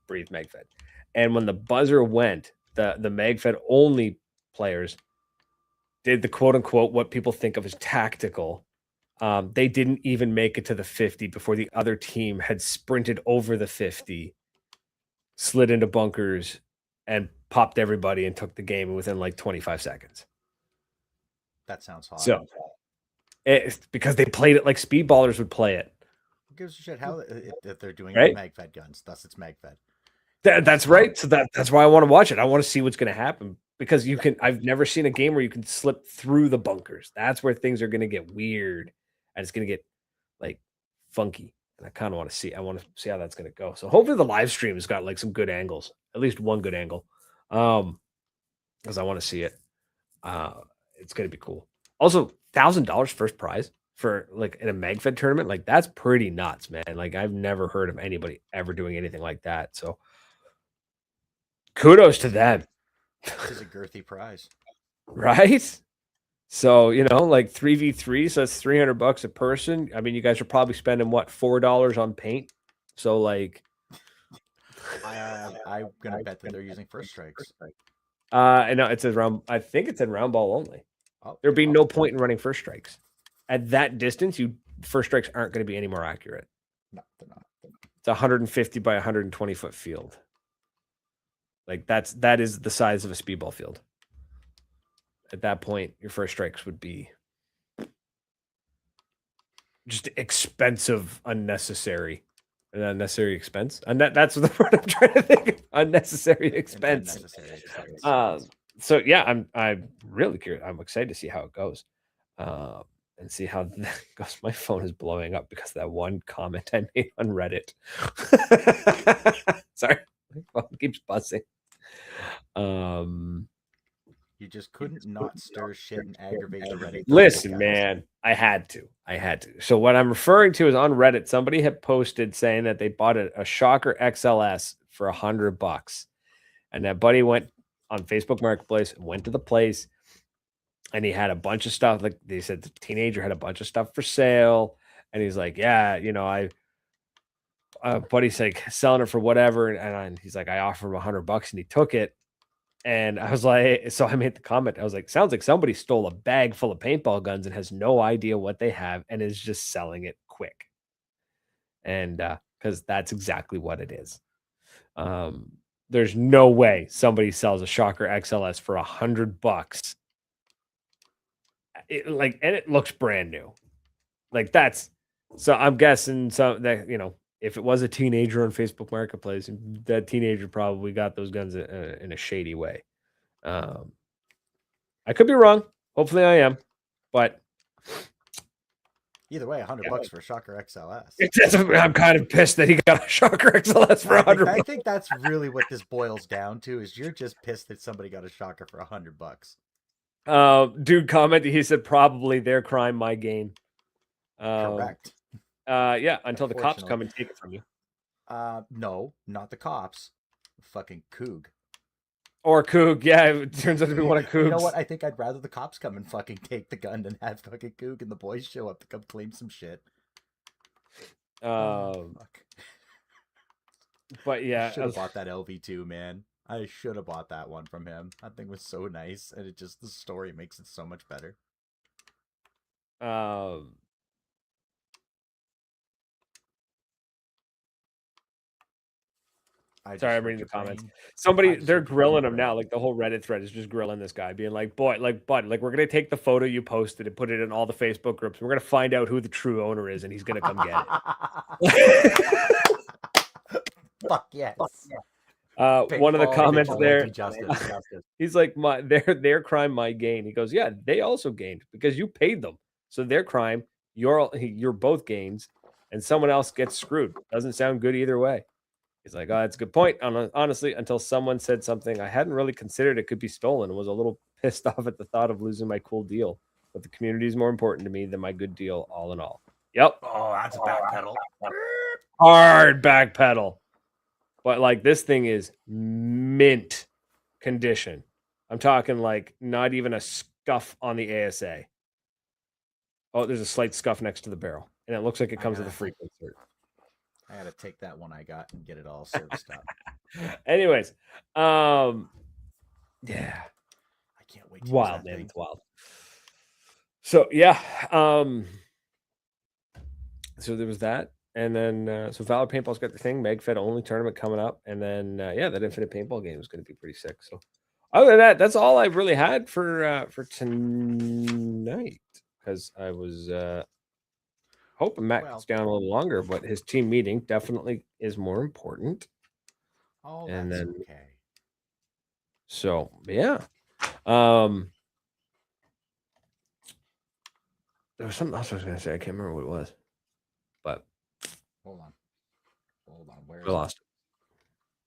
[SPEAKER 1] breathe Mag-Fed. And when the buzzer went, the Mag-Fed only players did the quote unquote what people think of as tactical. They didn't even make it to the 50 before the other team had sprinted over the 50, slid into bunkers, and popped everybody and took the game within like 25 seconds.
[SPEAKER 2] That sounds hot.
[SPEAKER 1] So it's because they played it like speedballers would play it.
[SPEAKER 2] Who gives a shit how if they're doing
[SPEAKER 1] right?
[SPEAKER 2] It mag-fed guns? Thus, it's mag-fed.
[SPEAKER 1] That's right. So that's why I want to watch it. I want to see what's going to happen, because you can. I've never seen a game where you can slip through the bunkers. That's where things are going to get weird, and it's going to get like funky. And I kind of want to see. I want to see how that's going to go. So hopefully the live stream has got like some good angles, at least one good angle, because I want to see it. It's going to be cool. Also, $1,000 first prize for like in a mag-fed tournament, like that's pretty nuts, man. Like I've never heard of anybody ever doing anything like that. So kudos to them.
[SPEAKER 2] This is a girthy prize,
[SPEAKER 1] right? So like 3v3, so that's $300 a person. I mean, you guys are probably spending what, $4 on paint. So like,
[SPEAKER 2] I'm gonna bet that they're using first strikes.
[SPEAKER 1] I know it says round. I think it said round ball only.
[SPEAKER 2] Oh,
[SPEAKER 1] There'd be no point in running first strikes at that distance. First strikes aren't going to be any more accurate.
[SPEAKER 2] no, they're not.
[SPEAKER 1] It's 150 by 120 foot field. Like that is the size of a speedball field. At that point, your first strikes would be just expensive, unnecessary, an unnecessary expense. And that's the word I'm trying to think of. Unnecessary expense.
[SPEAKER 2] Unnecessary expense.
[SPEAKER 1] So yeah, I'm really curious. I'm excited to see how it goes. And see how that goes. My phone is blowing up because of that one comment I made on Reddit. Sorry, my phone keeps buzzing.
[SPEAKER 2] You just couldn't not stir shit and aggravate the Reddit.
[SPEAKER 1] Listen, man, I had to. So what I'm referring to is on Reddit, somebody had posted saying that they bought a Shocker XLS for $100, and that buddy went on Facebook Marketplace, went to the place, and he had a bunch of stuff. Like they said, the teenager had a bunch of stuff for sale, and he's like, "Yeah, buddy's like selling it for whatever," and he's like, "I offered him $100, and he took it." And I was like, so I made the comment. I was like, sounds like somebody stole a bag full of paintball guns and has no idea what they have and is just selling it quick. And because that's exactly what it is. There's no way somebody sells a Shocker XLS for $100. And it looks brand new. Like that's so I'm guessing that if it was a teenager on Facebook Marketplace, that teenager probably got those guns in a shady way. I could be wrong. Hopefully I am. But
[SPEAKER 2] either way, $100 for a Shocker XLS.
[SPEAKER 1] I'm kind of pissed that he got a Shocker XLS for $100.
[SPEAKER 2] I think that's really what this boils down to, is you're just pissed that somebody got a Shocker for $100.
[SPEAKER 1] Dude commented, he said, probably their crime, my gain.
[SPEAKER 2] Correct.
[SPEAKER 1] Yeah, until the cops come and take it from you.
[SPEAKER 2] No, not the cops. Fucking Coog.
[SPEAKER 1] Or Coog, yeah, it turns out to be one of Coog's.
[SPEAKER 2] You know what? I think I'd rather the cops come and fucking take the gun than have fucking Coog and the boys show up to come claim some shit.
[SPEAKER 1] Fuck. But yeah,
[SPEAKER 2] I should have bought that LV2, man. I should have bought that one from him. That thing was so nice, and the story makes it so much better.
[SPEAKER 1] Sorry, I'm reading the comments. They're grilling him now. Like the whole Reddit thread is just grilling this guy, being like, "Boy, like, bud, like we're gonna take the photo you posted and put it in all the Facebook groups. We're gonna find out who the true owner is, and he's gonna come get
[SPEAKER 2] it." Fuck yes.
[SPEAKER 1] One of the comments there, he's like, their crime, my gain. He goes, yeah, they also gained because you paid them, so their crime, you're both gains, and someone else gets screwed. Doesn't sound good either way. He's like, oh, that's a good point. Honestly, until someone said something I hadn't really considered it could be stolen, and was a little pissed off at the thought of losing my cool deal. But the community is more important to me than my good deal, all in all. Yep.
[SPEAKER 2] Oh, that's a backpedal.
[SPEAKER 1] Hard backpedal. But like this thing is mint condition. I'm talking like not even a scuff on the ASA. Oh, there's a slight scuff next to the barrel, and it looks like it comes with a free insert.
[SPEAKER 2] I gotta take that one I got and get it all serviced up.
[SPEAKER 1] Anyways, yeah,
[SPEAKER 2] I can't wait.
[SPEAKER 1] Wild, man, it's wild. So yeah, so there was that, and then so Valor Paintball's got the thing, MegFed only tournament coming up, and then yeah, that Infinite Paintball game is going to be pretty sick. So other than that, that's all I've really had for tonight, because I was hoping Matt gets down a little longer, but his team meeting definitely is more important.
[SPEAKER 2] Oh, and that's okay.
[SPEAKER 1] So yeah, there was something else I was going to say. I can't remember what it was, but
[SPEAKER 2] hold on. Where
[SPEAKER 1] I lost it.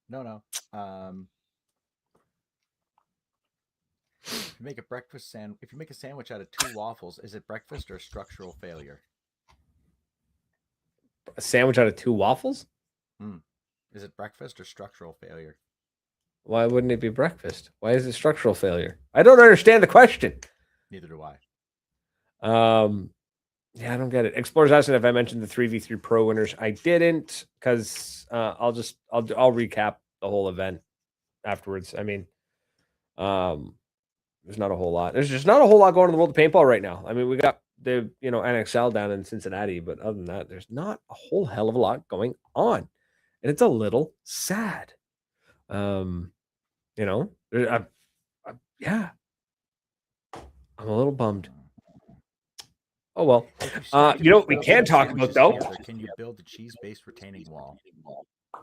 [SPEAKER 2] No. If you make a sandwich out of 2 waffles, is it breakfast or structural failure?
[SPEAKER 1] A sandwich out of 2 waffles?
[SPEAKER 2] Is it breakfast or structural failure?
[SPEAKER 1] Why wouldn't it be breakfast? Why is it structural failure? I don't understand the question.
[SPEAKER 2] Neither do I.
[SPEAKER 1] Yeah, I don't get it. Explorer's asking if I mentioned the 3v3 Pro winners. I didn't, because I'll recap the whole event afterwards. I mean, there's not a whole lot. There's just not a whole lot going on in the world of paintball right now. I mean, we got the NXL down in Cincinnati, but other than that, there's not a whole hell of a lot going on, and it's a little sad. Yeah, I'm a little bummed. Oh well. What we can talk about though?
[SPEAKER 2] Can you build a cheese-based retaining wall?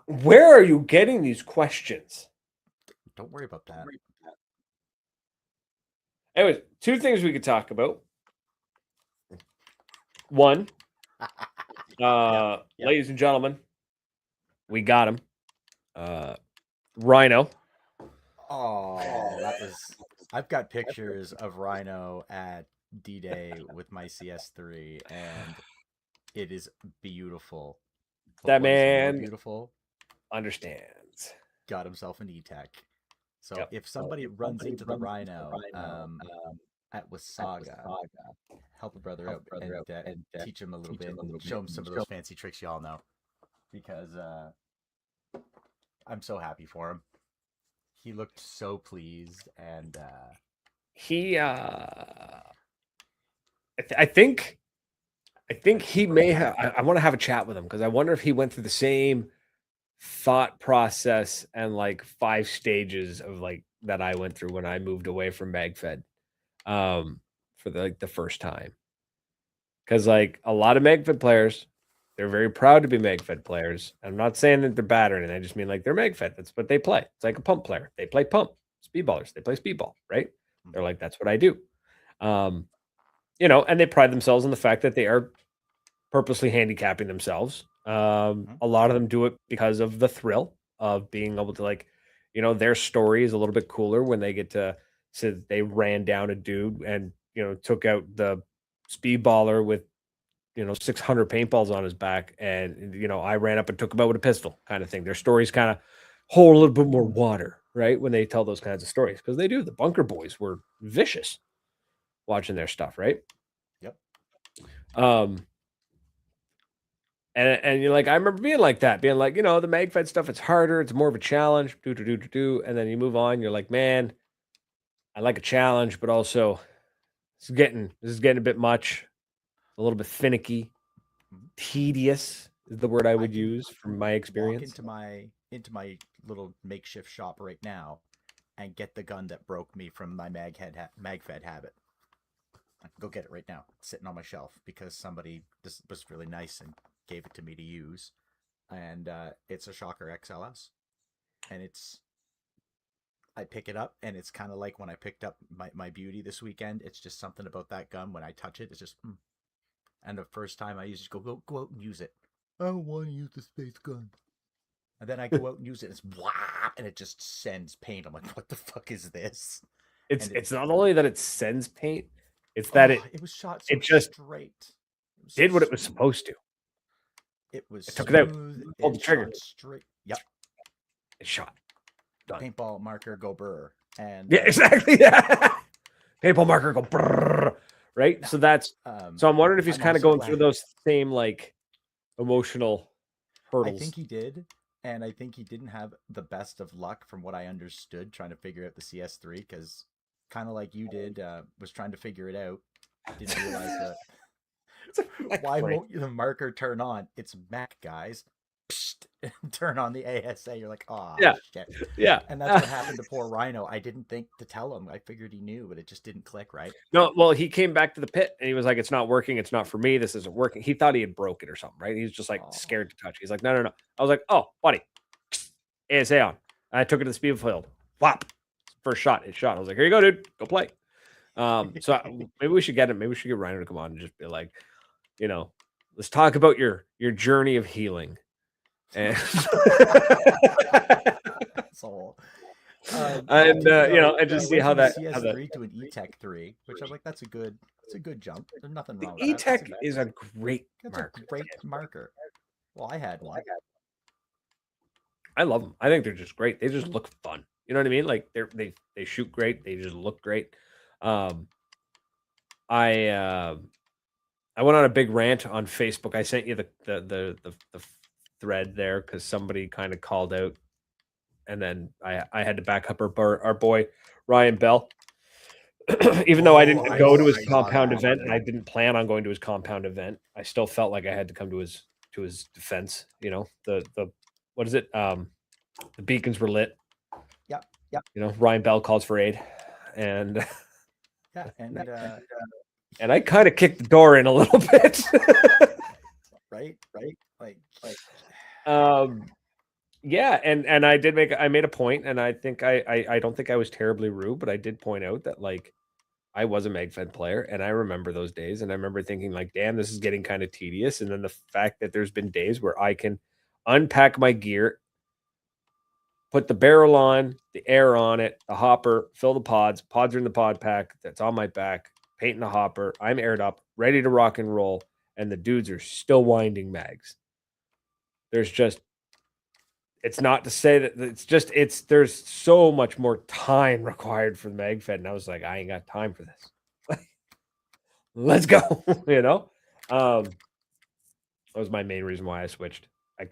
[SPEAKER 1] Where are you getting these questions?
[SPEAKER 2] Don't worry about that.
[SPEAKER 1] Anyways, two things we could talk about. One, ladies and gentlemen, we got him. Rhino.
[SPEAKER 2] Oh, I've got pictures of Rhino at D-Day with my CS3, and it is beautiful.
[SPEAKER 1] That man
[SPEAKER 2] beautiful
[SPEAKER 1] understands.
[SPEAKER 2] Got himself an E-Tech. So if somebody runs into the Rhino at Wasaga, help a brother out and teach him a little bit and show him some of those fancy tricks y'all know. Because I'm so happy for him. He looked so pleased, and
[SPEAKER 1] he I think he may have. I want to have a chat with him, because I wonder if he went through the same thought process and like 5 stages of like that I went through when I moved away from MagFed for the first time. Because like a lot of MagFed players, they're very proud to be MagFed players. I'm not saying that they're bad or anything. I just mean like they're MagFed. That's what they play. It's like a pump player. They play pump. Speedballers, they play speedball, right? They're like, that's what I do. And they pride themselves on the fact that they are purposely handicapping themselves. A lot of them do it because of the thrill of being able to, like, their story is a little bit cooler when they get to say that they ran down a dude and, took out the speedballer with, 600 paintballs on his back. And, I ran up and took him out with a pistol kind of thing. Their stories kind of hold a little bit more water, right? When they tell those kinds of stories, because they do. The Bunker Boys were vicious watching their stuff, right?
[SPEAKER 2] Yep.
[SPEAKER 1] And you're like, I remember being like that, being like, the MagFed stuff, it's harder, it's more of a challenge, and then you move on. You're like, man, I like a challenge, but also this is getting a bit much, a little bit finicky, tedious is the word I would use from my experience.
[SPEAKER 2] Walk into my little makeshift shop right now and get the gun that broke me from my MagFed habit. I can go get it right now. It's sitting on my shelf because somebody was really nice and gave it to me to use. And it's a Shocker XLS. And I pick it up, and it's kind of like when I picked up my Beauty this weekend. It's just something about that gun. When I touch it, it's just And the first time I use it, go out and use it. I don't want to use the space gun. And then I go out and use it, and it's blah, and it just sends paint. I'm like, what the fuck is this?
[SPEAKER 1] It's not only that it sends paint, it's that
[SPEAKER 2] it was shot so straight.
[SPEAKER 1] It did what it was supposed to.
[SPEAKER 2] It was
[SPEAKER 1] took it out, pulled the
[SPEAKER 2] it
[SPEAKER 1] trigger
[SPEAKER 2] shot straight. Yep.
[SPEAKER 1] It shot. Done.
[SPEAKER 2] Paintball marker, go brr. And
[SPEAKER 1] yeah, exactly. Yeah. Paintball marker, go brr. Right. So that's so I'm wondering if he's kind of going through those same like emotional hurdles.
[SPEAKER 2] I think he did. And I think he didn't have the best of luck from what I understood trying to figure out the CS3, because kind of like you did, was trying to figure it out. Didn't realize that. Why won't the marker turn on? It's Mac, guys. Psst, turn on the ASA. You're like, oh, shit.
[SPEAKER 1] Yeah.
[SPEAKER 2] And that's what happened to poor Rhino. I didn't think to tell him. I figured he knew, but it just didn't click, right?
[SPEAKER 1] No, well, he came back to the pit and he was like, it's not working. It's not for me. This isn't working. He thought he had broke it or something, right? He was just like scared to touch. He's like, no. I was like, oh, buddy, ASA on. And I took it to the speed field. Whop. First shot. It shot. I was like, here you go, dude. Go play. So maybe we should get him. Maybe we should get Rhino to come on and just be like, let's talk about your journey of healing. And and just see how that
[SPEAKER 2] CS3 to an E-Tech 3, which I'm like, that's a good jump. There's nothing wrong with
[SPEAKER 1] that. E-Tech is a great
[SPEAKER 2] marker. Well, I had one.
[SPEAKER 1] I love them. I think they're just great. They just look fun. You know what I mean? Like they shoot great. They just look great. I I went on a big rant on Facebook. I sent you the thread there because somebody kind of called out, and then I had to back up our boy Ryan Bell. Even though I didn't go to his compound event, and I didn't plan on going to his compound event, I still felt like I had to come to his defense. You know, the what is it? The beacons were lit.
[SPEAKER 2] Yep.
[SPEAKER 1] You know, Ryan Bell calls for aid, and
[SPEAKER 2] yeah,
[SPEAKER 1] and I kind of kicked the door in a little bit.
[SPEAKER 2] right, like
[SPEAKER 1] yeah, and I made a point, and I think I don't think I was terribly rude, but I did point out that like I was a MegFed player, and I remember those days, and I remember thinking like, damn, this is getting kind of tedious. And then the fact that there's been days where I can unpack my gear, put the barrel on, the air on it, the hopper, fill the pods are in the pod pack that's on my back, painting the hopper, I'm aired up, ready to rock and roll, and the dudes are still winding mags. It's not to say that there's so much more time required for the MegFed, and I was like, I ain't got time for this. Let's go. You know, that was my main reason why I switched. I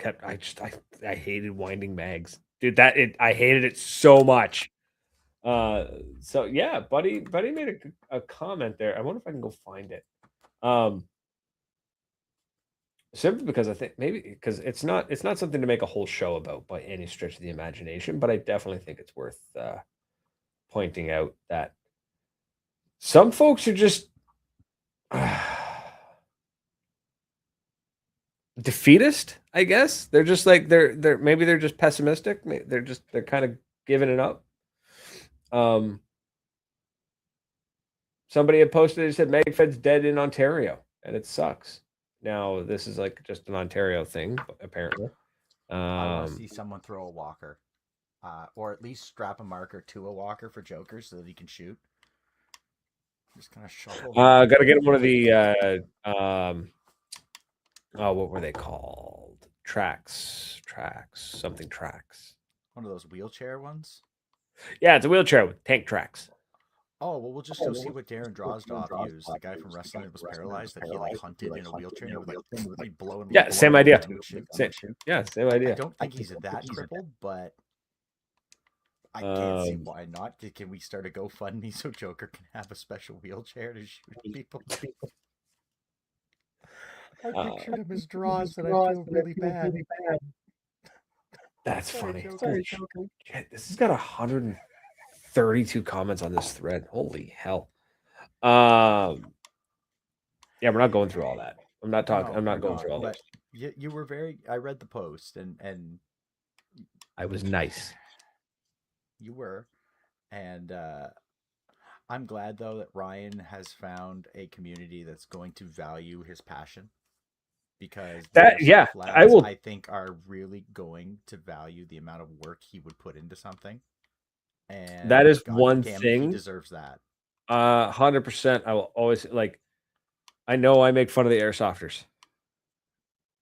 [SPEAKER 1] hated winding mags, dude. I hated it so much. So yeah, buddy made a comment there. I wonder if I can go find it. Simply because I think maybe because it's not something to make a whole show about by any stretch of the imagination, but I definitely think it's worth pointing out that some folks are just defeatist, I guess. They're just like they're just pessimistic. They're kind of giving it up. Somebody had posted, they said MegFed's dead in Ontario, and it sucks. Now this is like just an Ontario thing, apparently.
[SPEAKER 2] I want to see someone throw a walker, or at least strap a marker to a walker for Joker so that he can shoot. Just kind of shuffle.
[SPEAKER 1] Got to get one of the what were they called? Tracks.
[SPEAKER 2] One of those wheelchair ones.
[SPEAKER 1] Yeah, it's a wheelchair with tank tracks.
[SPEAKER 2] Oh, well, we'll just go see what Darren Drozdoff used. The guy from wrestling that was paralyzed, that he like hunted in a wheelchair and he would like blowing.
[SPEAKER 1] Yeah, same idea. Same idea.
[SPEAKER 2] I don't think he's that crippled, but I can't see why not. Can we start a GoFundMe so Joker can have a special wheelchair to shoot people? I pictured him as Droz, and I feel really bad.
[SPEAKER 1] That's funny. Sorry, Joker. This has got 132 comments on this thread. Holy hell. Yeah, we're not going through all that. I'm not talking. No, I'm not going through all that.
[SPEAKER 2] You were very. I read the post and
[SPEAKER 1] I was nice.
[SPEAKER 2] You were, and I'm glad though that Ryan has found a community that's going to value his passion, because I think are really going to value the amount of work he would put into something. And
[SPEAKER 1] that is one thing.
[SPEAKER 2] He deserves that.
[SPEAKER 1] 100%. I will always like. I know I make fun of the airsofters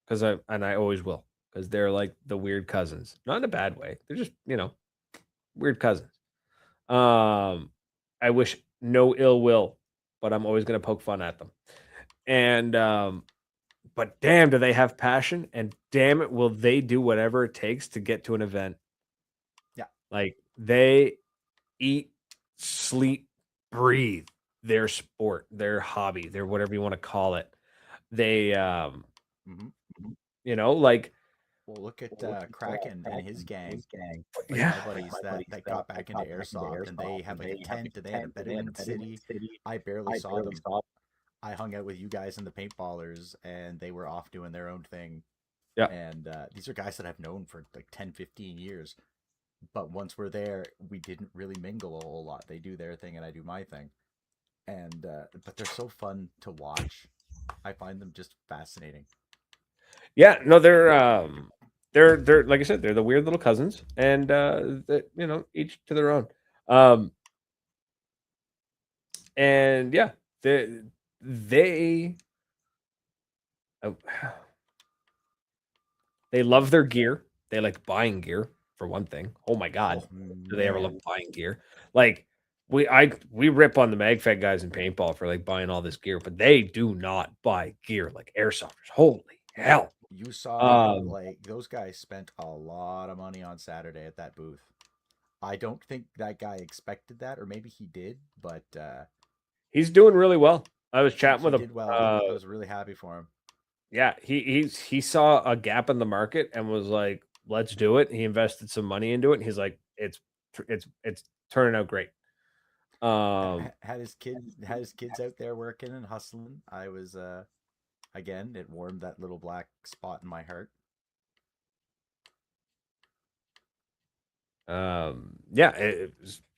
[SPEAKER 1] because I always will, because they're like the weird cousins, not in a bad way. They're just weird cousins. I wish no ill will, but I'm always going to poke fun at them. And but damn, do they have passion, and damn it, will they do whatever it takes to get to an event.
[SPEAKER 2] Yeah,
[SPEAKER 1] like they eat, sleep, breathe their sport, their hobby, their whatever you want to call it. They like,
[SPEAKER 2] well, look at Kraken and his gang. Like
[SPEAKER 1] yeah,
[SPEAKER 2] my buddies that got back into airsoft, and they have like a tent, and they had a bed in the city. I barely saw them. I hung out with you guys and the paintballers, and they were off doing their own thing.
[SPEAKER 1] Yeah.
[SPEAKER 2] And these are guys that I've known for like 10, 15 years. But once we're there, we didn't really mingle a whole lot. They do their thing and I do my thing. And but they're so fun to watch. I find them just fascinating.
[SPEAKER 1] Yeah, no, they're like I said, they're the weird little cousins, and each to their own. And yeah, they love their gear. They like buying gear, for one thing. Oh my god, do they ever love buying gear? Like, we rip on the MagFed guys in paintball for like buying all this gear, but they do not buy gear like airsofters. Holy hell!
[SPEAKER 2] You saw like those guys spent a lot of money on Saturday at that booth. I don't think that guy expected that, or maybe he did, but
[SPEAKER 1] he's doing really well. I was chatting with him.
[SPEAKER 2] Did well. I was really happy for him.
[SPEAKER 1] Yeah, he saw a gap in the market and was like, "Let's do it." He invested some money into it. And he's like, "It's turning out great."
[SPEAKER 2] Had his kids out there working and hustling. I was again, it warmed that little black spot in my heart.
[SPEAKER 1] Yeah, it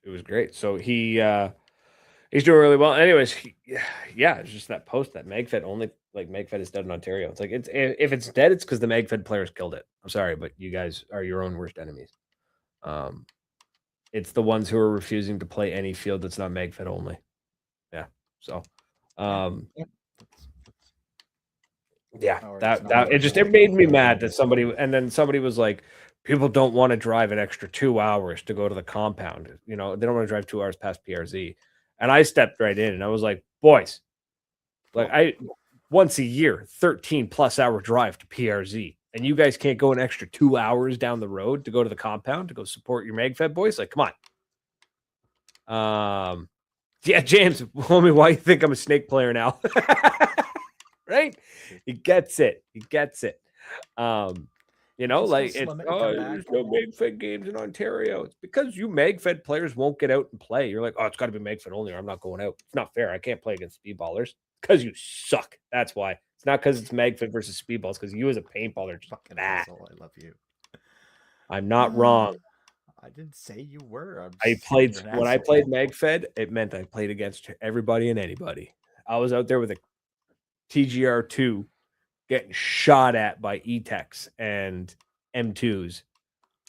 [SPEAKER 1] was great. So he's doing really well. Anyways, yeah, it's just that post that MagFed only, like, MagFed is dead in Ontario. It's like, if it's dead, it's because the MagFed players killed it. I'm sorry, but you guys are your own worst enemies. It's the ones who are refusing to play any field that's not MagFed only. Yeah. So, yeah, that it made me mad that somebody was like, people don't want to drive an extra 2 hours to go to the compound. You know, they don't want to drive 2 hours past PRZ. And I stepped right in and I was like, boys, like, once a year, 13+ hour drive to PRZ. And you guys can't go an extra 2 hours down the road to go to the compound to go support your MagFed boys? Like, come on. Yeah, James, homie, why you think I'm a Snake player now? Right? He gets it. You know, like, there's no MagFed games in Ontario. It's because you MagFed players won't get out and play. You're like, oh, it's got to be MagFed only, or I'm not going out. It's not fair. I can't play against speedballers because you suck. That's why. It's not because it's MagFed versus speedballs, because you as a paintballer just fucking asshole.
[SPEAKER 2] I love you.
[SPEAKER 1] I'm not wrong.
[SPEAKER 2] I didn't say you were.
[SPEAKER 1] When I played MagFed, it meant I played against everybody and anybody. I was out there with a TGR2 getting shot at by E-Techs and M2s.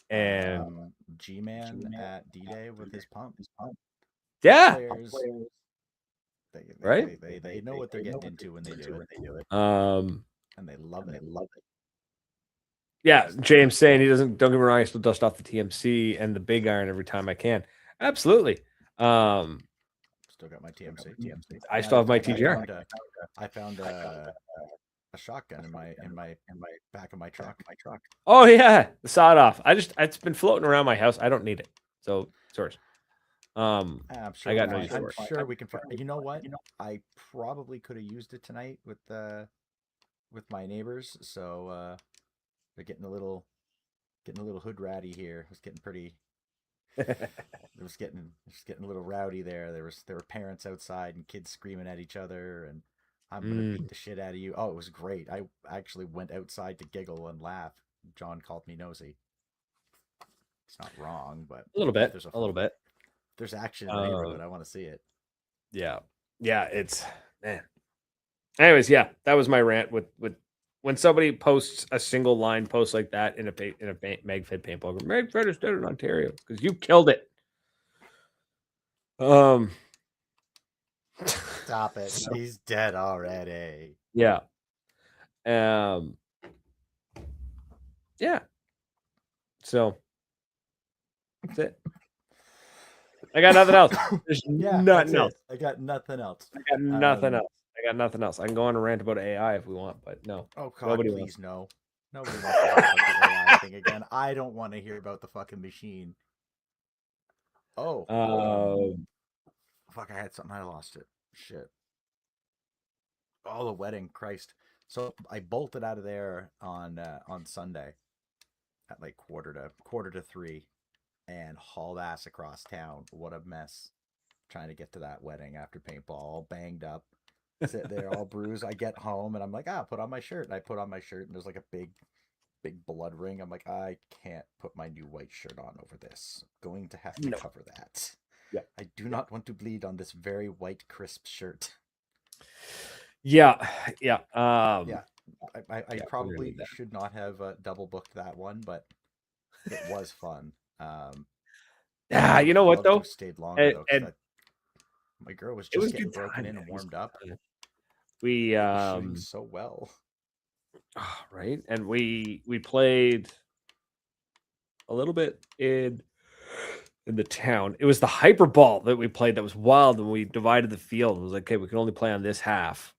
[SPEAKER 1] And
[SPEAKER 2] G-Man at D-Day with his pump.
[SPEAKER 1] Yeah.
[SPEAKER 2] Players,
[SPEAKER 1] right?
[SPEAKER 2] They know what they're getting into when they do it. And they love it.
[SPEAKER 1] Yeah, James saying he doesn't. Don't get me wrong. I still dust off the TMC and the big iron every time I can. Absolutely.
[SPEAKER 2] Still got my TMC.
[SPEAKER 1] I still have my TGR.
[SPEAKER 2] I found a shotgun in my back of my truck.
[SPEAKER 1] Oh yeah, the sawed off. It's been floating around my house. I don't need it. So source.
[SPEAKER 2] I'm sure
[SPEAKER 1] I got
[SPEAKER 2] I'm sure we can find. You know what? I probably could have used it tonight with my neighbors. So they're getting a little hood ratty here. It was getting pretty. It was getting a little rowdy there. There were parents outside and kids screaming at each other, and I'm gonna beat the shit out of you. Oh, it was great. I actually went outside to giggle and laugh. John called me nosy. It's not wrong, but
[SPEAKER 1] a little bit. A little bit.
[SPEAKER 2] There's action in the neighborhood. I want to see it.
[SPEAKER 1] Yeah. It's man. Anyways, yeah, that was my rant with when somebody posts a single line post like that in a MagFed paintball group. MagFed is dead in Ontario because you killed it.
[SPEAKER 2] Stop it. He's dead already.
[SPEAKER 1] Yeah. Yeah. So that's it. I got nothing else. There's nothing else.
[SPEAKER 2] I got nothing else.
[SPEAKER 1] I got nothing else. I can go on a rant about AI if we want, but no.
[SPEAKER 2] Oh God, please no. Nobody wants to hear about the AI thing again. I don't want to hear about the fucking machine. Oh. Fuck, I had something. I lost it. Shit. Oh, the wedding. Christ. So I bolted out of there on Sunday at like quarter to 3 and hauled ass across town. What a mess. Trying to get to that wedding after paintball, all banged up. Sit there all bruised. I get home and I'm like, put on my shirt. And I put on my shirt and there's like a big blood ring. I'm like, I can't put my new white shirt on over this. I'm going to have to cover that.
[SPEAKER 1] Yeah.
[SPEAKER 2] I do not want to bleed on this very white, crisp shirt.
[SPEAKER 1] Yeah.
[SPEAKER 2] I probably should not have double booked that one, but it was fun.
[SPEAKER 1] Yeah, you know what though?
[SPEAKER 2] Stayed longer though. My girl was just getting broken in and warmed up.
[SPEAKER 1] We
[SPEAKER 2] shooting so well.
[SPEAKER 1] Right, and we played a little bit in in the town. It was the hyperball that we played that was wild when we divided the field. It was like, okay, we can only play on this half.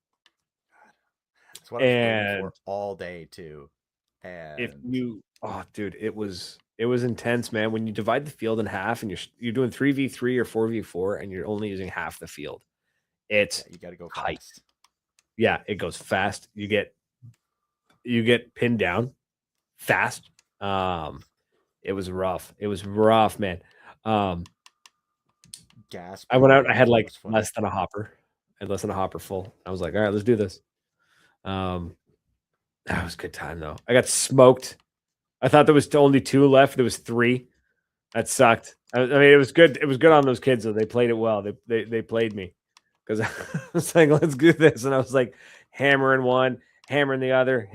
[SPEAKER 2] That's what I was waiting for all day too. And
[SPEAKER 1] if you, oh, dude, it was intense, man. When you divide the field in half and you're doing 3v3 or 4v4 and you're only using half the field, it's
[SPEAKER 2] you got to go
[SPEAKER 1] tight.
[SPEAKER 2] fast.
[SPEAKER 1] Yeah, it goes fast. You get pinned down fast. It was rough. It was rough, man.
[SPEAKER 2] Gas.
[SPEAKER 1] I went out. I had like less than a hopper. I had less than a hopper full. I was like, all right, let's do this. That was a good time though. I got smoked. I thought there was only 2 left. There was 3. That sucked. I mean, it was good. It was good on those kids though. They played it well. They played me because I was like, let's do this, and I was like hammering one, hammering the other,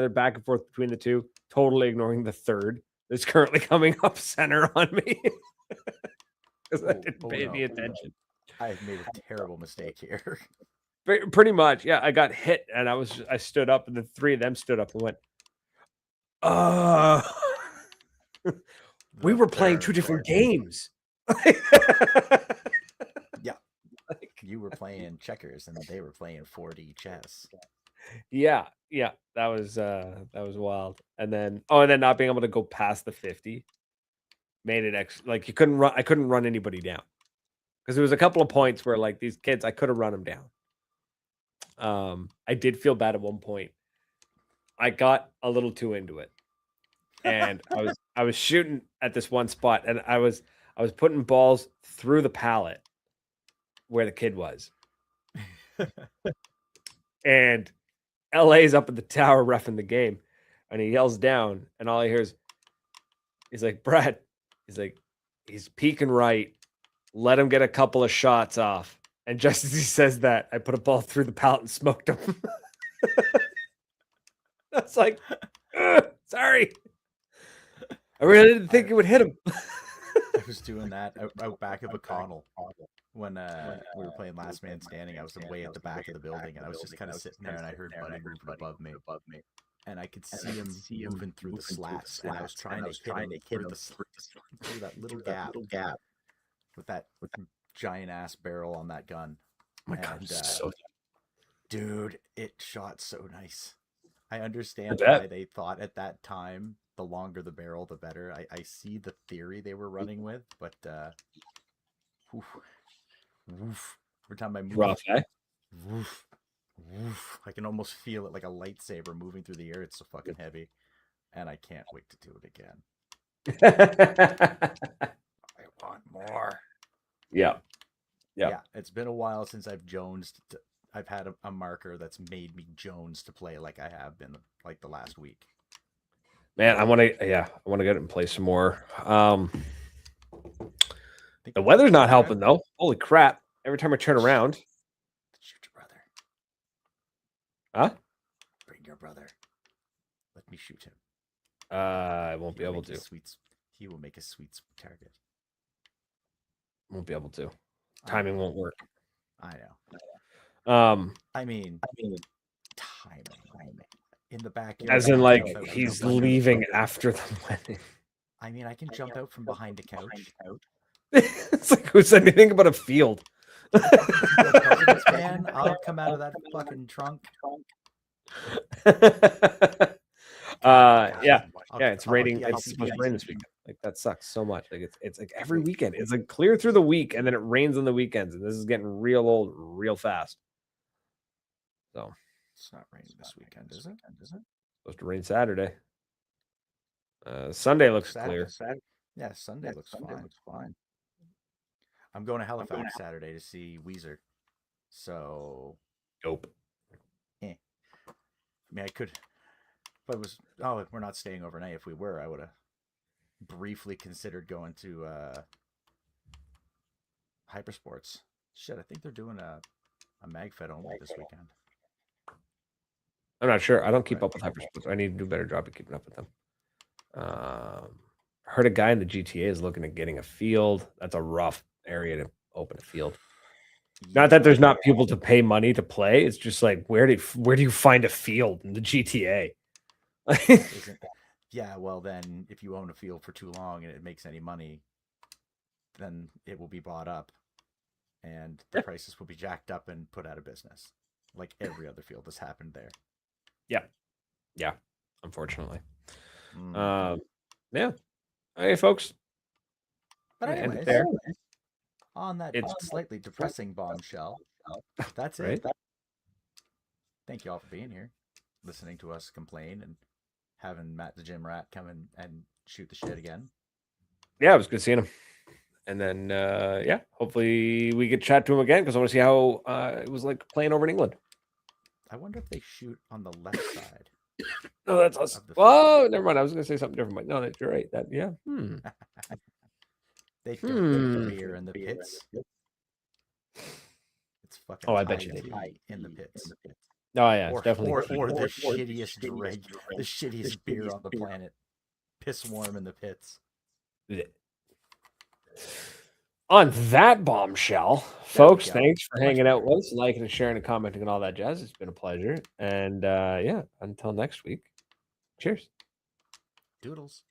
[SPEAKER 1] back and forth between the 2, totally ignoring the third that's currently coming up center on me because I didn't pay any attention.
[SPEAKER 2] I've made a terrible mistake here.
[SPEAKER 1] Pretty much, yeah. I got hit, and I stood up, and the 3 of them stood up and went, we were playing 2 different games.
[SPEAKER 2] Yeah. You were playing checkers and they were playing 4D chess.
[SPEAKER 1] Yeah. That was wild. And then not being able to go past the 50 made it like you couldn't run. I couldn't run anybody down because there was a couple of points where like these kids, I could have run them down. I did feel bad at one point. I got a little too into it. And I was shooting at this one spot, and I was putting balls through the pallet where the kid was. And LA's up at the tower reffing the game, and he yells down, and all I hear is, he's like, Brad, he's peeking right. Let him get a couple of shots off. And just as he says that, I put a ball through the pallet and smoked him. That's like, sorry. I really didn't think it would hit him.
[SPEAKER 2] I was doing that out back of a Connell when we were playing Last Man Standing. I was way at the back of the building, and I was just kind of sitting there, and I heard Buddy moving above me, and I could see him moving through the slats, and I was trying to hit him through that little gap with that giant ass barrel on that gun.
[SPEAKER 1] Oh my God,
[SPEAKER 2] dude, it shot so nice. I understand why they thought at that time the longer the barrel, the better. I see the theory they were running with, but every time I move,
[SPEAKER 1] rough, eh?
[SPEAKER 2] I can almost feel it like a lightsaber moving through the air. It's so fucking heavy, and I can't wait to do it again. I want more.
[SPEAKER 1] Yeah.
[SPEAKER 2] It's been a while since I've jonesed. I've had a marker that's made me jones to play like I have been like the last week.
[SPEAKER 1] Man, I want to get and play some more. The weather's not helping though. Holy crap! Every time I turn around,
[SPEAKER 2] shoot your brother.
[SPEAKER 1] Huh?
[SPEAKER 2] Bring your brother. Let me shoot him.
[SPEAKER 1] I won't be able to.
[SPEAKER 2] He will make a sweet target.
[SPEAKER 1] Won't be able to. Timing won't work.
[SPEAKER 2] I
[SPEAKER 1] know.
[SPEAKER 2] I mean, timing. In the backyard.
[SPEAKER 1] As in, like, he's leaving after the wedding.
[SPEAKER 2] I mean, I can jump out from behind a couch.
[SPEAKER 1] It's like, who said anything about a field?
[SPEAKER 2] Man, I'll come out of that fucking trunk.
[SPEAKER 1] Yeah, it's raining. It's supposed to rain this weekend. Like, that sucks so much. Like, it's like every weekend. It's like clear through the week, and then it rains on the weekends, and this is getting real old real fast. So
[SPEAKER 2] it's not raining this weekend, is it?
[SPEAKER 1] Supposed to rain Saturday. Sunday looks clear.
[SPEAKER 2] Yeah, Sunday looks fine. I'm going to Halifax Saturday to see Weezer. So
[SPEAKER 1] dope.
[SPEAKER 2] I mean, I could, but we're not staying overnight. If we were, I would have briefly considered going to Hypersports. Shit, I think they're doing a MagFed only this weekend.
[SPEAKER 1] I'm not sure. I don't keep up with Hypersports. I need to do a better job of keeping up with them. Heard a guy in the GTA is looking at getting a field. That's a rough area to open a field. Not that there's not people to pay money to play. It's just like, where do you find a field in the GTA?
[SPEAKER 2] Yeah, well then, if you own a field for too long and it makes any money, then it will be bought up, and the prices will be jacked up and put out of business, like every other field has happened there.
[SPEAKER 1] Yeah, unfortunately.
[SPEAKER 2] Mm.
[SPEAKER 1] Yeah. Hey, folks.
[SPEAKER 2] But
[SPEAKER 1] End it
[SPEAKER 2] anyways,
[SPEAKER 1] there.
[SPEAKER 2] on that slightly depressing bombshell, that's
[SPEAKER 1] Right.
[SPEAKER 2] it. Thank you all for being here, listening to us complain, and having Matt the Gym Rat come in and shoot the shit again.
[SPEAKER 1] Yeah, it was good seeing him. And then, yeah, hopefully we get to chat to him again because I want to see how it was like playing over in England.
[SPEAKER 2] I wonder if they shoot on the left side.
[SPEAKER 1] No, that's us.
[SPEAKER 2] Of the
[SPEAKER 1] Oh, never mind. I was going to say something different, but no, you're right. That yeah.
[SPEAKER 2] They don't drink beer in the pits. It's fucking
[SPEAKER 1] I bet you
[SPEAKER 2] Thai
[SPEAKER 1] did.
[SPEAKER 2] tea in the pits.
[SPEAKER 1] Oh yeah,
[SPEAKER 2] Or,
[SPEAKER 1] it's definitely.
[SPEAKER 2] or the shittiest drink, the shittiest beer on the planet. Piss warm in the pits.
[SPEAKER 1] On that bombshell, folks,
[SPEAKER 2] go.
[SPEAKER 1] thanks for
[SPEAKER 2] Much
[SPEAKER 1] hanging out
[SPEAKER 2] better.
[SPEAKER 1] with us, liking and sharing and commenting and all that jazz. It's been a pleasure. And yeah, until next week, cheers.
[SPEAKER 2] Doodles.